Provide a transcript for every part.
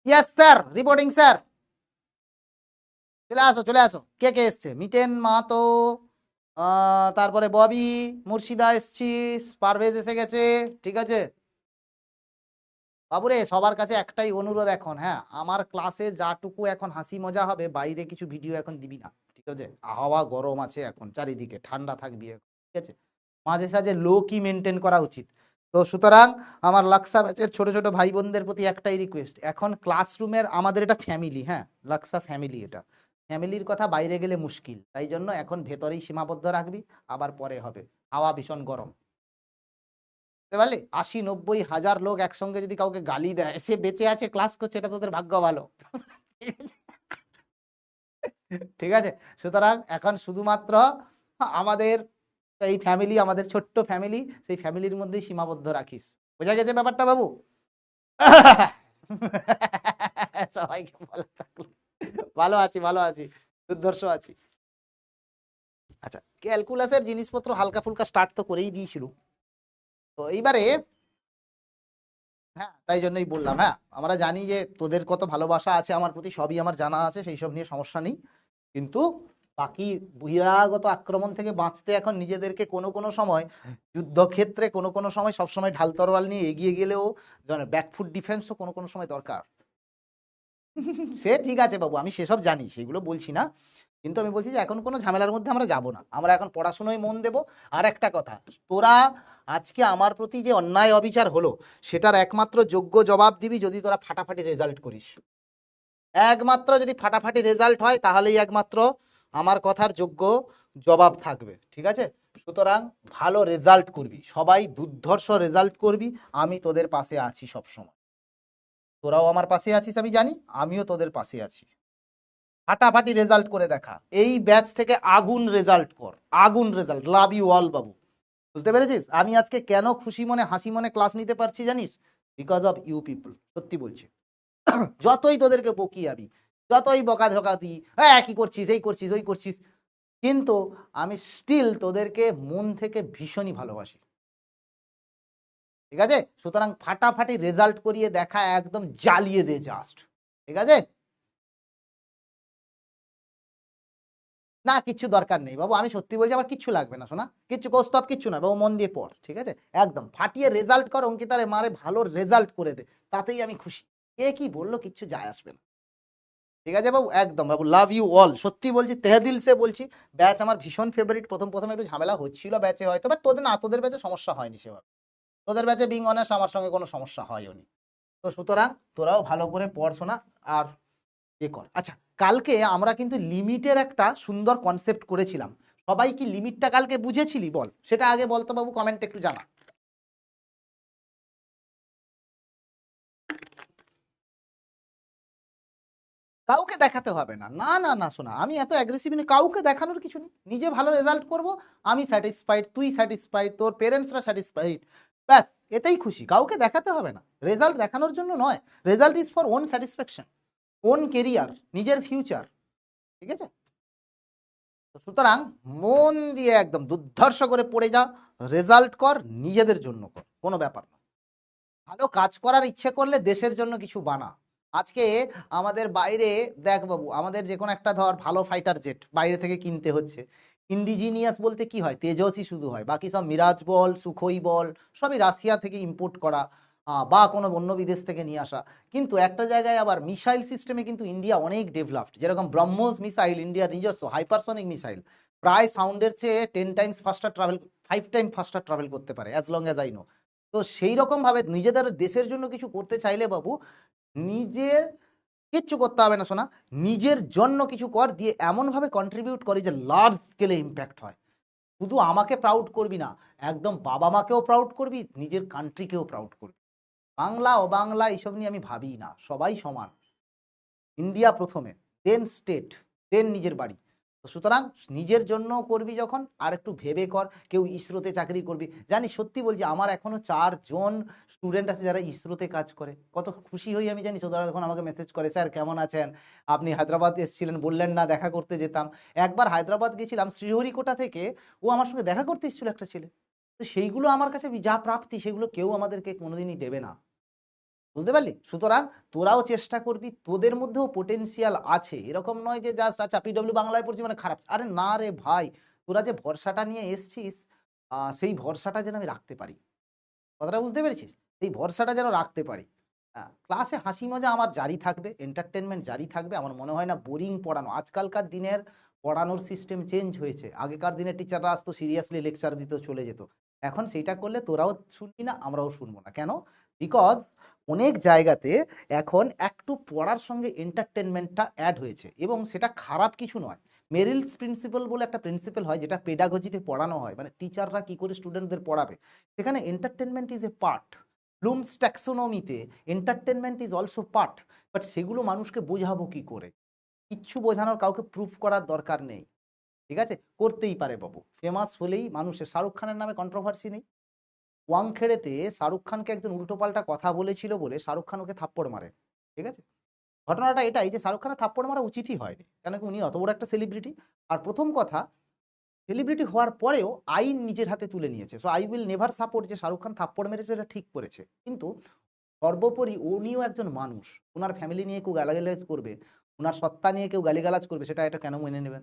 Yes sir, reporting sir. চলে আসো চলে আসো, কে কে এসছে? মিটেন মাহাতো, তারপরে ববি, মুর্শিদা এসছিস, পারভেজ এসে গেছে। ঠিক আছে বাবুরে, সবার কাছে একটাই অনুরোধ এখন, হ্যাঁ, আমার ক্লাসে যাটুকু এখন হাসি মজা হবে, বাইরে কিছু ভিডিও এখন দিবি না, ঠিক আছে? হাওয়া গরম আছে এখন চারিদিকে, ঠান্ডা থাকবি এখন, ঠিক আছে? মাঝে সাঝে লো কি মেনটেন করা উচিত। তো সুতরাং আমার লাক্সা ব্যাচের ছোট ছোট ভাই বোনদের প্রতি একটাই রিকোয়েস্ট, এখন ক্লাসরুমের আমাদের এটা ফ্যামিলি, হ্যাঁ, লাক্সা ফ্যামিলি, এটা ফ্যামিলির কথা বাইরে গেলে মুশকিল, তাই জন্য এখন ভেতরেই সীমাবদ্ধ রাখবি, আবার পরে হবে। হাওয়া ভীষণ গরম, বুঝতে পারলি? ৮০-৯০ হাজার লোক একসঙ্গে যদি কাউকে গালি দেয়, সে বেঁচে আছে ক্লাস করছে, এটা তোদের ভাগ্য ভালো। ঠিক আছে, সুতরাং এখন শুধুমাত্র আমাদের এই ফ্যামিলি, আমাদের ছোট্ট ফ্যামিলি, সেই ফ্যামিলির মধ্যেই সীমাবদ্ধ রাখিস। বোঝা গেছে ব্যাপারটা বাবু? সবাইকে ভালো থাকলো। ভালো আছি ভালো আছি, দুর্ধর্ষ আছি। আচ্ছা, ক্যালকুলাসের জিনিসপত্র হালকা ফুলকা স্টার্ট তো করেই দিয়েছিল, তো এইবারে, হ্যাঁ, তাই জন্যই বললাম, হ্যাঁ, আমরা জানি যে তোদের কত ভালোবাসা আছে আমার প্রতি, সবই আমার জানা আছে, সেই সব নিয়ে সমস্যা নেই। কিন্তু বাকি বহিরাগত আক্রমণ থেকে বাঁচতে এখন নিজেদেরকে কোনো কোনো সময় যুদ্ধক্ষেত্রে, কোনো কোনো সময়, সব সময় ঢাল তরোয়াল নিয়ে এগিয়ে গেলেও ব্যাকফুট ডিফেন্সও কোনো কোনো সময় দরকার। সে ঠিক আছে বাবু, আমি সেসব জানি, সেগুলো বলছি না, কিন্তু আমি বলছি যে এখন কোনো ঝামেলার মধ্যে আমরা যাব না, আমরা এখন পড়াশোনায় মন দেব। আর একটা কথা, তোরা আজকে আমার প্রতি যে অন্যায় অবিচার হলো, সেটার একমাত্র যোগ্য জবাব দিবি যদি তোরা ফাটাফাটি রেজাল্ট করিস। একমাত্র যদি ফাটাফাটি রেজাল্ট হয়, তাহলেই একমাত্র আমার কথার যোগ্য জবাব থাকবে, ঠিক আছে? সুতরাং ভালো রেজাল্ট করবি, সবাই দুর্ধর্ষ রেজাল্ট করবি, আমি তোদের পাশে আছি সব সময়। তোরাও আমার পাশে আছিস আমি জানি, আমিও তোদের পাশে আছি। ফাটাফাটি রেজাল্ট করে দেখা, এই ব্যাচ থেকে আগুন রেজাল্ট কর, আগুন রেজাল্ট, লাভ ইউ অল বাবু। বুঝতে পেরেছিস আমি আজকে কেন খুশি মনে হাসি মনে ক্লাস নিতে পারছি জানিস? বিকজ অফ ইউ পিপল, সত্যি বলছি। যতই তোদেরকে বকি আমি, যতই বকাঝকা দিই, হ্যাঁ কি করছিস, এই করছিস, ওই করছিস, কিন্তু আমি স্টিল তোদেরকে মন থেকে ভীষণই ভালোবাসি, ঠিক আছে? সুতরাং ফাটাফাটি রেজাল্ট করিয়ে দেখা, একদম জ্বালিয়ে দে জাস্ট, ঠিক আছে? না, কিচ্ছু দরকার নেই বাবু, আমি সত্যি বলছি, আমার কিচ্ছু লাগবে না শোনা, কিচ্ছু কৌস্তব কিচ্ছু না বাবু, মন দিয়ে পড়, ঠিক আছে? একদম ফাটিয়ে রেজাল্ট কর, অঙ্কিতারে মারে ভালো রেজাল্ট করে দে, তাতেই আমি খুশি। কে কি বললো কিচ্ছু যায় আসবে না, ঠিক আছে বাবু? একদম বাবু, লাভ ইউ অল, সত্যি বলছি, তেহদিল সে বলছি। ব্যাচ আমার ভীষণ ফেভারিট, প্রথম প্রথম একটু ঝামেলা হচ্ছিল ব্যাচে হয়তো, বাট তোদের না, তোদের ব্যাচে সমস্যা হয়নি সেভাবে, তোদের ব্যাচে বিং অনেস্ট আমার সঙ্গে কোনো সমস্যা হয়নি। তো সুতরাং তোরাও ভালো করে পড়াশোনা আর এ কর। আচ্ছা, কালকে আমরা কিন্তু লিমিটের একটা সুন্দর কনসেপ্ট করেছিলাম, সবাই কি লিমিটটা কালকে বুঝেছিলি বল? সেটা আগে বলতো বাবু, কমেন্টে একটু জানা। কাউকে দেখাতে হবে না, না না না, শোনা, আমি এত অ্যাগ্রেসিভ নেই, কাউকে দেখানোর কিছু নেই, নিজে ভালো রেজাল্ট করব, আমি স্যাটিসফাইড, তুই স্যাটিসফাইড, তোর পেরেন্টসরা স্যাটিসফাইড, ব্যাস, এতেই খুশি, কাউকে দেখাতে হবে না, রেজাল্ট দেখানোর জন্য নয়, result is for own satisfaction, own career, নিজের ফিউচার, ঠিক আছে? তো সুতরাং মন দিয়ে একদম দুর্ধর্ষ করে পড়ে যা, রেজাল্ট কর, নিজেদের জন্য কর, কোনো ব্যাপার না। ভালো কাজ করার ইচ্ছে করলে দেশের জন্য কিছু বানা। আজকে আমাদের বাইরে, দেখ বাবু, আমাদের যে কোনো একটা ধর ভালো ফাইটার জেট বাইরে থেকে কিনতে হচ্ছে, ইন্ডিজিনিয়াস বলতে কি হয়, তেজসই শুধু হয়, বাকি সব মিরাজ বল, সুখোই বল, সবই রাশিয়া থেকে ইম্পোর্ট করা, বা কোনো অন্য বিদেশ থেকে নিয়ে আসা। কিন্তু একটা জায়গায় আবার মিসাইল সিস্টেমে কিন্তু ইন্ডিয়া অনেক ডেভেলপড, যেরকম ব্রহ্মোস মিসাইল, ইন্ডিয়ার নিজস্ব হাইপারসনিক মিসাইল, প্রায় সাউন্ডের চেয়ে 10 টাইমস ফাস্টার ট্রাভেল, 5 টাইম ফাস্টার ট্রাভেল করতে পারে, as long as I know. তো সেই রকম ভাবে নিজেদের দেশের জন্য কিছু করতে চাইলে বাবু, নিজের কিচ্ছু করতে হবে না শোনা, নিজের জন্য কিছু কর, দিয়ে এমন ভাবে কন্ট্রিবিউট করি যে লার্জ স্কেলে ইম্প্যাক্ট হয়। শুধু আমাকে প্রাউড করবি না, একদম বাবা মাকেও প্রাউড করবি, নিজের কান্ট্রিকেও প্রাউড করবি। বাংলা ও বাংলা এইসব নিয়ে আমি ভাবি না, সবাই সমান, ইন্ডিয়া প্রথমে, দেন স্টেট, দেন নিজের বাড়ি। তো সুতরাং নিজের জন্য করবি যখন, আর একটু ভেবে কর। কেউ ইসরোতে চাকরি করবি, জানি সত্যি বলছি, আমার এখনো 4 জন স্টুডেন্ট আছে যারা ইসরোতে কাজ করে, কত খুশি হই আমি জানি। ওরা যখন আমাকে মেসেজ করে, স্যার কেমন আছেন, আপনি হায়দ্রাবাদ এসেছিলেন, বললেন না, দেখা করতে যেতাম। একবার হায়দ্রাবাদ গেছিলাম, শ্রীহরিকোটা থেকে ও আমার সঙ্গে দেখা করতে এসেছিল একটা ছেলে। তো সেইগুলো আমার কাছে যা প্রাপ্তি, সেগুলো কেউ আমাদেরকে কোনোদিনই দেবে না। বুঝতে পারলি? সুতরাং তোরাও চেষ্টা করবি, তোদের মধ্যেও পোটেনশিয়াল আছে, এরকম নয় যে জাস্ট আচ্ছা পিডব্লিউ বাংলায় পড়ছি মানে খারাপ, আরে না রে ভাই, তোরা যে ভরসাটা নিয়ে এসছিস সেই ভরসাটা যেন আমি রাখতে পারি, কথাটা বুঝতে পেরেছিস? এই ভরসাটা যেন রাখতে পারি। ক্লাসে হাসি মজা আমার জারি থাকবে, এন্টারটেনমেন্ট জারি থাকবে। আমার মনে হয় না বোরিং পড়ানো, আজকালকার দিনের পড়ানোর সিস্টেম চেঞ্জ হয়েছে। আগেকার দিনের টিচাররা আসতো সিরিয়াসলি লেকচার দিত চলে যেত, এখন সেইটা করলে তোরাও শুনবি না, আমরাও শুনবো না। কেন? বিকজ অনেক জায়গাতে এখন একটু পড়ার সঙ্গে এন্টারটেনমেন্টটা অ্যাড হয়েছে, এবং সেটা খারাপ কিছু নয়। মেরিলস প্রিন্সিপাল বলে একটা প্রিন্সিপাল হয়, যেটা পেডাগজিতে পড়ানো হয়, মানে টিচাররা কি করে স্টুডেন্টদের পড়াবে, সেখানে entertainment is a part. Bloom's ট্যাক্সোনমিতে entertainment is also part. But সেগুলো মানুষকে বোঝাবো কি করে? কিচ্ছু বোঝানোর, কাউকে প্রুফ করার দরকার নেই, ঠিক আছে? করতেই পারে বাবু, ফেমাস হলেই মানুষের। শাহরুখ খানের নামে কন্ট্রোভার্সি নেই? ওয়াংখেড়েতে শাহরুখ খানকে একজন উল্টোপাল্টা কথা বলেছিল বলে শাহরুখ খান ওকে থাপ্পড় মারে, ঠিক আছে? ঘটনাটা এটাই যে শাহরুখ খানের থাপ্পড় মারা উচিতই হয়নি, কেন কি উনি অত বড় একটা সেলিব্রিটি। আর প্রথম কথা, সেলিব্রিটি হওয়ার পরেও আইন নিজের হাতে তুলে নিয়েছে। So I will never support যে শাহরুখ খান থাপ্পড় মেরেছে, এটা ঠিক করেছে, কিন্তু সর্বোপরি উনিও একজন মানুষ, ওনার ফ্যামিলি নিয়ে কেউ গালাগালাজ করবে, ওনার সত্তা নিয়ে কেউ গালিগালাজ করবে, সেটা এটা কেন মেনে নেবেন?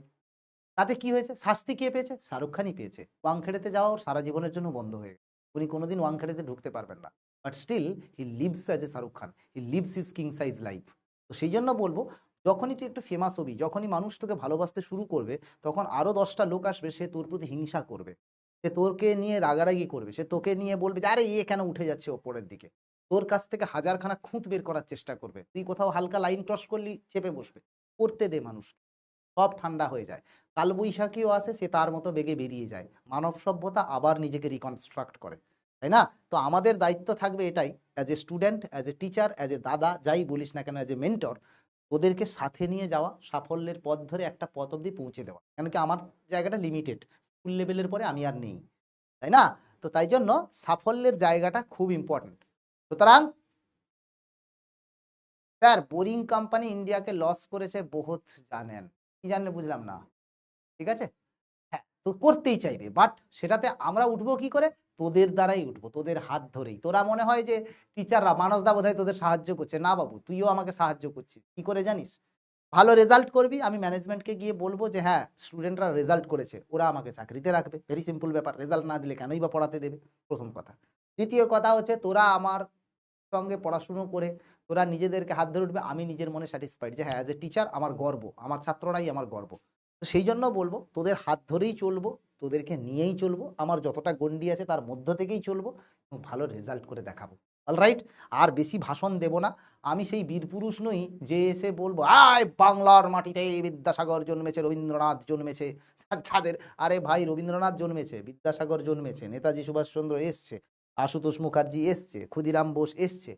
তাতে কি হয়েছে? শাস্তি কে পেয়েছে? শাহরুখ খানই পেয়েছে। ওয়াংখেড়েতে যাওয়া ওর সারা জীবনের জন্য বন্ধ হয়ে গেছে, উনি কোনোদিন ওয়াংখেড়েতে ঢুকতে পারবেন না। But still he lives as a Shahrukh Khan, he lives his king size life. তো সেই জন্য বলবো, যখনই তুই একটু ফেমাস হবি, যখনই মানুষ তোকে ভালোবাসতে শুরু করবে, তখন আরো 10টা লোক আসবে, সে তোর প্রতি হিংসা করবে, সে তোরকে নিয়ে রাগারাগি করবে, সে তোকে নিয়ে বলবে যে আরে এ কেন উঠে যাচ্ছে ওপরের দিকে, তোর কাছ থেকে হাজারখানা খুঁত বের করার চেষ্টা করবে। তুই কোথাও হালকা লাইন ক্রস করলি চেপে বসবে। করতে দে মানুষ, সব ঠান্ডা হয়ে যায়। কালবৈশাখীও আসে, সে তার মতো বেগে বেরিয়ে যায়, মানব সভ্যতা আবার নিজেকে রিকনস্ট্রাক্ট করে, তাই না? তো আমাদের দায়িত্ব থাকবে এটাই, as a student, as a teacher, as a দাদা, যাই বলিস না কেন, অ্যাজ এ মেন্টর, ওদেরকে সাথে নিয়ে যাওয়া, সাফল্যের পথ ধরে একটা পথ অব্দি পৌঁছে দেওয়া। কেন কি আমার জায়গাটা লিমিটেড, স্কুল লেভেলের পরে আমি আর নেই, তাই না? তো তাই জন্য সাফল্যের জায়গাটা খুব ইম্পর্টেন্ট। সুতরাং স্যার, বোরিং কোম্পানি ইন্ডিয়াকে লস করেছে বহুত, জানেন কি জানেন বুঝলাম না, ঠিক আছে? হ্যাঁ, তো করতেই চাইবে, বাট সেটাতে আমরা উঠবো কি করে? তোদের দ্বারাই উঠবো, তোদের হাত ধরেই। তোরা মনে হয় যে টিচাররা, মানসদা বোধহয় তোদের সাহায্য করছে, না বাবু, তুইও আমাকে সাহায্য করছিস। কি করে জানিস? ভালো রেজাল্ট করবি, আমি ম্যানেজমেন্টকে গিয়ে বলবো যে হ্যাঁ স্টুডেন্টরা রেজাল্ট করেছে, ওরা আমাকে চাকরিতে রাখবে, ভেরি সিম্পল ব্যাপার। রেজাল্ট না দিলে কেনই বা পড়াতে দেবে, প্রথম কথা। দ্বিতীয় কথা হচ্ছে, তোরা আমার সঙ্গে পড়াশুনো করে তোরা নিজেদেরকে হাত ধরে উঠবে, আমি নিজের মনে স্যাটিসফাইড যে হ্যাঁ অ্যাজ এ টিচার আমার গর্ব, আমার ছাত্ররাই আমার গর্ব। তো সেই জন্য বলবো, তোদের হাত ধরেই চলবো, তোদেরকে নিয়েই চলবো, আমার যতটা গণ্ডি আছে তার মধ্য থেকেই চলবো, এবং ভালো রেজাল্ট করে দেখাবো। অলরাইট? আর বেশি ভাষণ দেব না। আমি সেই বীরপুরুষ নই যে এসে বলবো আয় বাংলার মাটিতে বিদ্যাসাগর জন্মেছে, রবীন্দ্রনাথ জন্মেছে, তাদের, আরে ভাই, রবীন্দ্রনাথ জন্মেছে, বিদ্যাসাগর জন্মেছে, নেতাজি সুভাষচন্দ্র এসছে, আশুতোষ মুখার্জি এসছে, ক্ষুদিরাম বোস এসছে,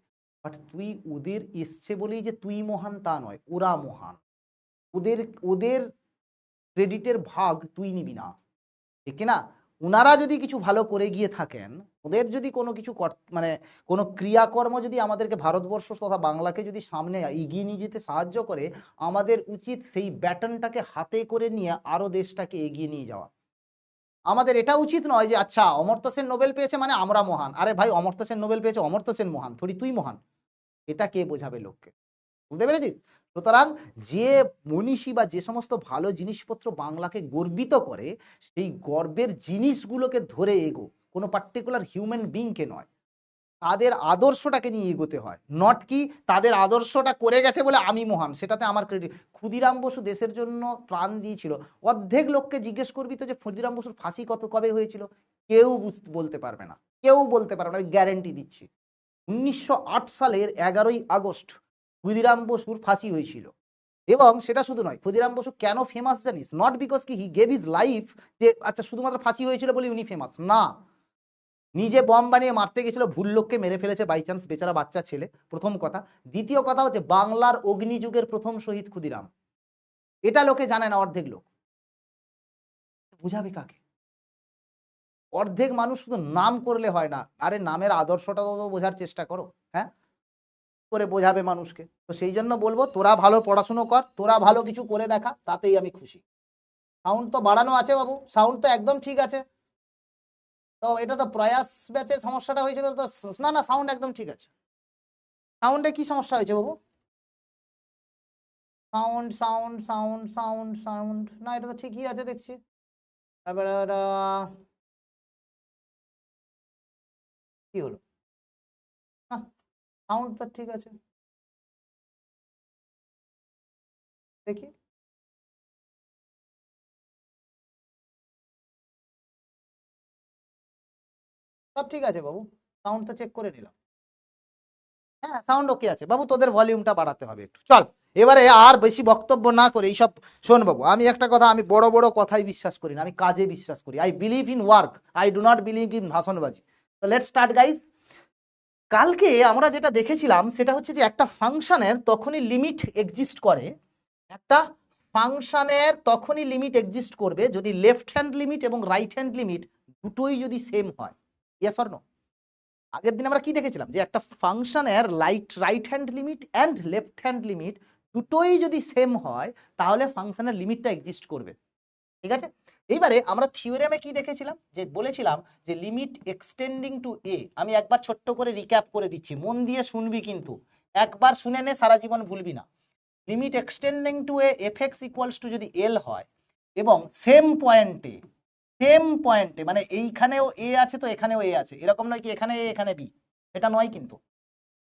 বাট তুই ওদের এসছে বলেই যে তুই মহান তা নয়, ওরা মহান। ওদের ওদের ক্রেডিটের ভাগ তুই নিবি না, ঠিক না? ওনারা যদি কিছু ভালো করে গিয়ে থাকেন, ওদের যদি কোনো কিছু মানে কোনো ক্রিয়াকর্ম যদি আমাদেরকে, ভারতবর্ষ তথা বাংলাকে যদি সামনে এগিয়ে নিয়ে যেতে সাহায্য করে, আমাদের উচিত সেই ব্যাটনটাকে হাতে করে নিয়ে আরো দেশটাকে এগিয়ে নিয়ে যাওয়া। আমাদের এটা উচিত নয় যে আচ্ছা অমর্ত্য সেন নোবেল পেয়েছে মানে আমরা মহান, আরে ভাই অমর্ত্য সেন নোবেল পেয়েছে, অমর্ত্য সেন মহান, থোড়ি তুই মহান। এটা কে বোঝাবে লোককে? বুঝতে পেরেছিস? সুতরাং যে মনীষী বা যে সমস্ত ভালো জিনিসপত্র বাংলাকে গর্বিত করে, সেই গর্বের জিনিসগুলোকে ধরে এগো, কোনো পার্টিকুলার হিউম্যান বিংকে নয়, তাদের আদর্শটাকে নিয়ে এগোতে হয়। নট কি তাদের আদর্শটা করে গেছে বলে আমি মহান, সেটাতে আমার ক্রেডিট। ক্ষুদিরাম বসু দেশের জন্য প্রাণ দিয়েছিল। অর্ধেক লোককে জিজ্ঞেস করবি তো যে ক্ষুদিরাম বসুর ফাঁসি কবে হয়েছিল, কেউ বলতে পারবে না, কেউ বলতে পারবে না, আমি গ্যারেন্টি দিচ্ছি। 1908 সালের 11ই আগস্ট ক্ষুদিরাম বসুর ফাঁসি হয়েছিল। এবং সেটা শুধু নয়, ক্ষুদিরাম বসু কেন ফেমাস জানিস? নট বিকজ কি হি গেভ হিজ লাইফ, যে আচ্ছা শুধুমাত্র ফাঁসি হয়েছিল বলে উনি ফেমাস না। নিজে বম বানিয়ে মারতে গেছিল, ভুল লোককে মেরে ফেলেছে বাই চান্স, বেচারা বাচ্চা ছেলে, প্রথম কথা। দ্বিতীয় কথা হচ্ছে বাংলার অগ্নিযুগের প্রথম শহীদ ক্ষুদিরাম, এটা লোকে জানে না, অর্ধেক লোক। বুঝাবে কাকে? অর্ধেক মানুষ শুধু নাম করলে হয় না, আরে নামের আদর্শটা তো বোঝার চেষ্টা করো। হ্যাঁ, করে বোঝাবে মানুষকে? তো সেই জন্য বলবো, তোরা ভালো পড়াশুনো কর, তোরা ভালো কিছু করে দেখা, তাতেই আমি খুশি। সাউন্ড তো বাড়ানো আছে বাবু, সাউন্ড তো একদম ঠিক আছে। তো এটা তো প্রয়াস ব্যাচে সমস্যাটা হয়েছিল তো, না না সাউন্ড একদম ঠিক আছে। সাউন্ডে কি সমস্যা হয়েছে বাবু? Sound sound sound sound sound না, এটা তো ঠিকই আছে দেখছি। তারপরে কি হলো? সাউন্ড তো ঠিক আছে, দেখি। সব ঠিক আছে বাবু, সাউন্ড তো চেক করে নিলাম। হ্যাঁ সাউন্ড ওকে আছে বাবু, তোদের ভলিউমটা বাড়াতে হবে একটু। চল এবারে আর বেশি বক্তব্য না করে এইসব শোন বাবু, আমি একটা কথা, আমি বড় বড় কথাই বিশ্বাস করি না, আমি কাজে বিশ্বাস করি। I believe in work, I do not believe in ভাষণবাজি। তো লেটস স্টার্ট গাইস। কালকে আমরা যেটা দেখেছিলাম সেটা হচ্ছে যে একটা ফাংশনের তখনই লিমিট এক্সিস্ট করে, একটা ফাংশনের তখনই লিমিট এক্সিস্ট করবে যদি লেফট হ্যান্ড লিমিট এবং রাইট হ্যান্ড লিমিট দুটোই যদি সেম হয়। Yes or no? আগের দিন আমরা কি দেখেছিলাম, যে একটা ফাংশনের right hand limit and left hand limit দুটোই যদি সেম হয় তাহলে ফাংশনের লিমিটটা এক্সিস্ট করবে। ঠিক আছে, এইবারে আমরা থিওরেমে কি দেখেছিলাম, যে বলেছিলাম যে লিমিট এক্সটেন্ডিং টু এ। আমি একবার ছোট্ট করে রিক্যাপ করে দিচ্ছি, মন দিয়ে শুনবি কিন্তু, একবার শুনে নে, সারা জীবন ভুলবি না। Limit extending to A F x equals to যদি এল হয় এবং সেম পয়েন্টে মানে এইখানেও এ আছে তো এখানেও এ আছে, এরকম নয় কি এখানে এ এখানে বি, এটা নয় কিন্তু।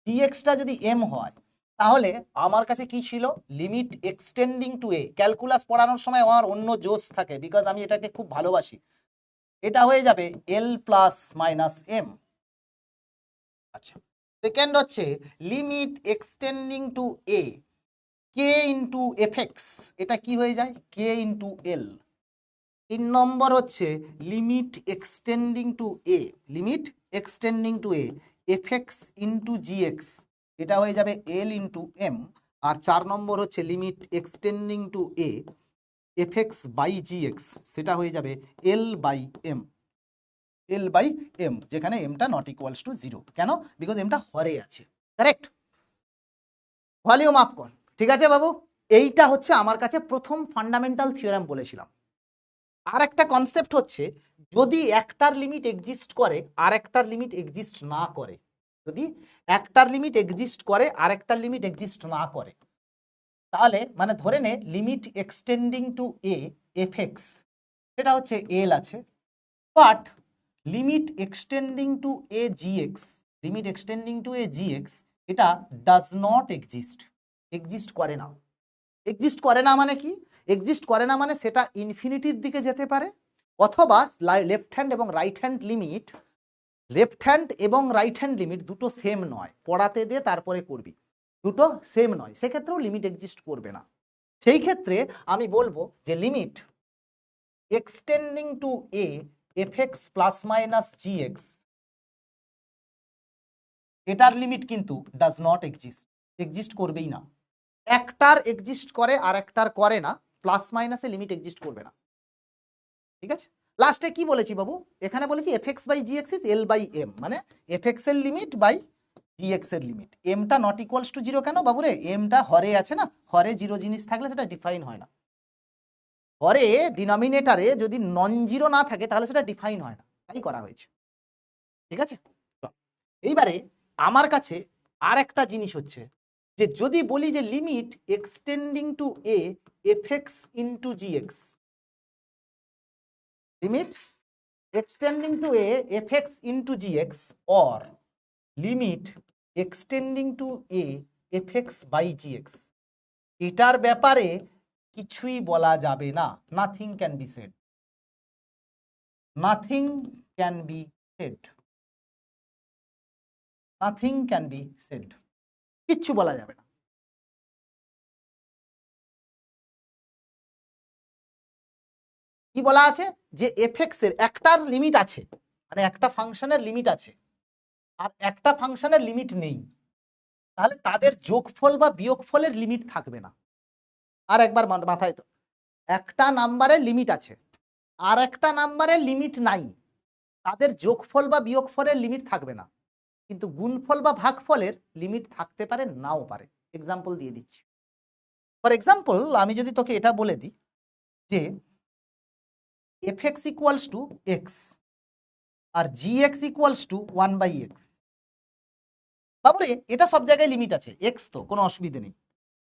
ডিএক্সটা যদি এম হয় তাহলে আমার কাছে কি ছিল, limit extending to A. Calculus পড়ানোর সময় আমার অন্য জোশ থাকে, বিকজ আমি এটাকে খুব ভালোবাসি। এটা হয়ে যাবে এল প্লাস মাইনাস এম। আচ্ছা, সেকেন্ড হচ্ছে limit extending to A K into F x, এটা কি হয়ে যায় কে ইন্টু এল। 3 নম্বর হচ্ছে limit extending to a, limit extending to A F x into g x, এটা হয়ে যাবে এল ইন্টু এম। আর 4 নম্বর হচ্ছে limit extending to A F x by g x, সেটা হয়ে যাবে L by M. L by M, যেখানে এমটা নট ইকুয়ালস টু 0। কেন? বিকজ এমটা হরে আছে। কারেক্ট? ভলিউম আপ কর। ঠিক আছে বাবু, এইটা হচ্ছে আমার কাছে প্রথম ফান্ডামেন্টাল থিওরেম বলেছিলাম। আর একটা কনসেপ্ট হচ্ছে, যদি একটার লিমিট এক্সিস্ট করে আর একটার লিমিট এক্সিস্ট না করে, যদি একটার লিমিট এক্সিস্ট করে আর একটার লিমিট এক্সিস্ট না করে, তাহলে মানে ধরে নে limit extending to A F x, সেটা হচ্ছে এল আছে, but limit extending to a g x, limit extending to a g x, এটা ডাজ নট এক্সিস্ট, এক্সিস্ট করে না। এক্সিস্ট করে না মানে কি? এক্সিস্ট করে না মানে সেটা ইনফিনিটির দিকে যেতে পারে, অথবা লেফট হ্যান্ড এবং right hand limit, left hand এবং রাইট হ্যান্ড লিমিট দুটো সেম নয়, পড়াতে দিয়ে তারপরে করবি, দুটো সেম নয়, সেক্ষেত্রেও লিমিট এক্সিস্ট করবে না। সেই ক্ষেত্রে আমি বলবো যে limit extending to A F x plus minus g x, এটার লিমিট কিন্তু ডাজ নট এক্সিস্ট, এক্সিস্ট করবেই না। একটার এক্সিস্ট করে আর একটার করে না, প্লাস মাইনাসে লিমিট এক্সিস্ট করবে না। ঠিক আছে, লাস্টে কি বলেছি বাবু, এখানে বলেছি f x by g x is L by M, মানে এফ এক্স এর লিমিট বাই জি এক্স এর লিমিট। এমটা নট ইকুয়ালস টু 0 কেন বাবু রে? এমটা হরে আছে না, হরে 0 জিনিস থাকলে সেটা ডিফাইন হয় না। হরে ডিনোমিনেটারে যদি নন জিরো না থাকে তাহলে সেটা ডিফাইন হয় না, তাই করা হয়েছে। ঠিক আছে, এইবারে আমার কাছে আর একটা জিনিস হচ্ছে, যে যদি বলি যে limit extending to A F x into g x, limit extending to a fx into gx or limit extending to a fx by gx, এটার ব্যাপারে কিছুই বলা যাবে না, nothing can be said, nothing can be said, nothing can be shed, কিচ্ছু বলা যাবে না। কি বলা আছে, যে fx এর একটার লিমিট আছে, মানে একটা ফাংশনের লিমিট আছে আর একটা ফাংশনের লিমিট নেই, তাহলে তাদের যোগফল বা বিয়োগফলের লিমিট থাকবে না। আর একবার মাথায় তো, একটা নাম্বারের লিমিট আছে আর একটা নাম্বারের লিমিট নাই, তাদের যোগফল বা বিয়োগফলের লিমিট থাকবে না, কিন্তু গুণফল বা ভাগফলের লিমিট থাকতে পারে, নাও পারে। এক্সাম্পল দিয়ে দিচ্ছি। ফর এক্সাম্পল আমি যদি তোকে এটা বলে দিই যে f x equals to x আর g x equals to 1/x, বাবুরে এটা সব জায়গায় লিমিট আছে, এক্স তো কোনো অসুবিধে নেই,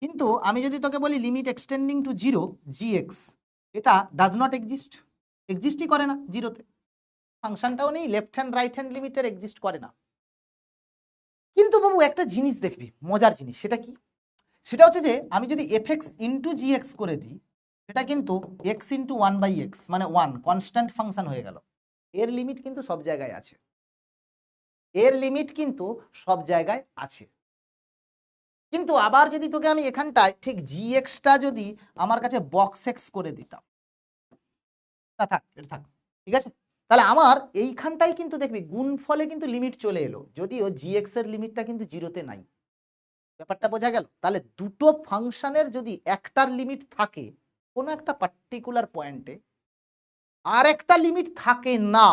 কিন্তু আমি যদি তোকে বলি limit extending to zero g x, এটা ডাজ নট এক্সিস্ট, এক্সিস্টই করে না জিরোতে, ফাংশনটাও নেই, লেফট হ্যান্ড রাইট হ্যান্ড লিমিটের এক্সিস্ট করে না। কিন্তু বাবু একটা জিনিস দেখবি, মজার জিনিস, সেটা কি? সেটা হচ্ছে যে আমি যদি f x into g x করে দিই, সেটা কিন্তু x into one by x মানে ওয়ান কনস্ট্যান্ট ফাংশন হয়ে গেল। এর লিমিট কিন্তু সব জায়গায় আছে, এর লিমিট কিন্তু সব জায়গায় আছে। কিন্তু আবার যদি তোকে আমি এখানটায় ঠিক জি এক্সটা যদি আমার কাছে বক্স এক্স করে দিতাম, না থাক এটা থাক, ঠিক আছে, তাহলে আমার এইখানটাই কিন্তু দেখবি গুণফলে কিন্তু লিমিট চলে এলো, যদিও জি এক্স এর লিমিটটা কিন্তু জিরোতে নাই। ব্যাপারটা বোঝা গেল? তাহলে দুটো ফাংশনের যদি একটার লিমিট থাকে কোনো একটা পার্টিকুলার পয়েন্টে, আর একটা লিমিট থাকে না,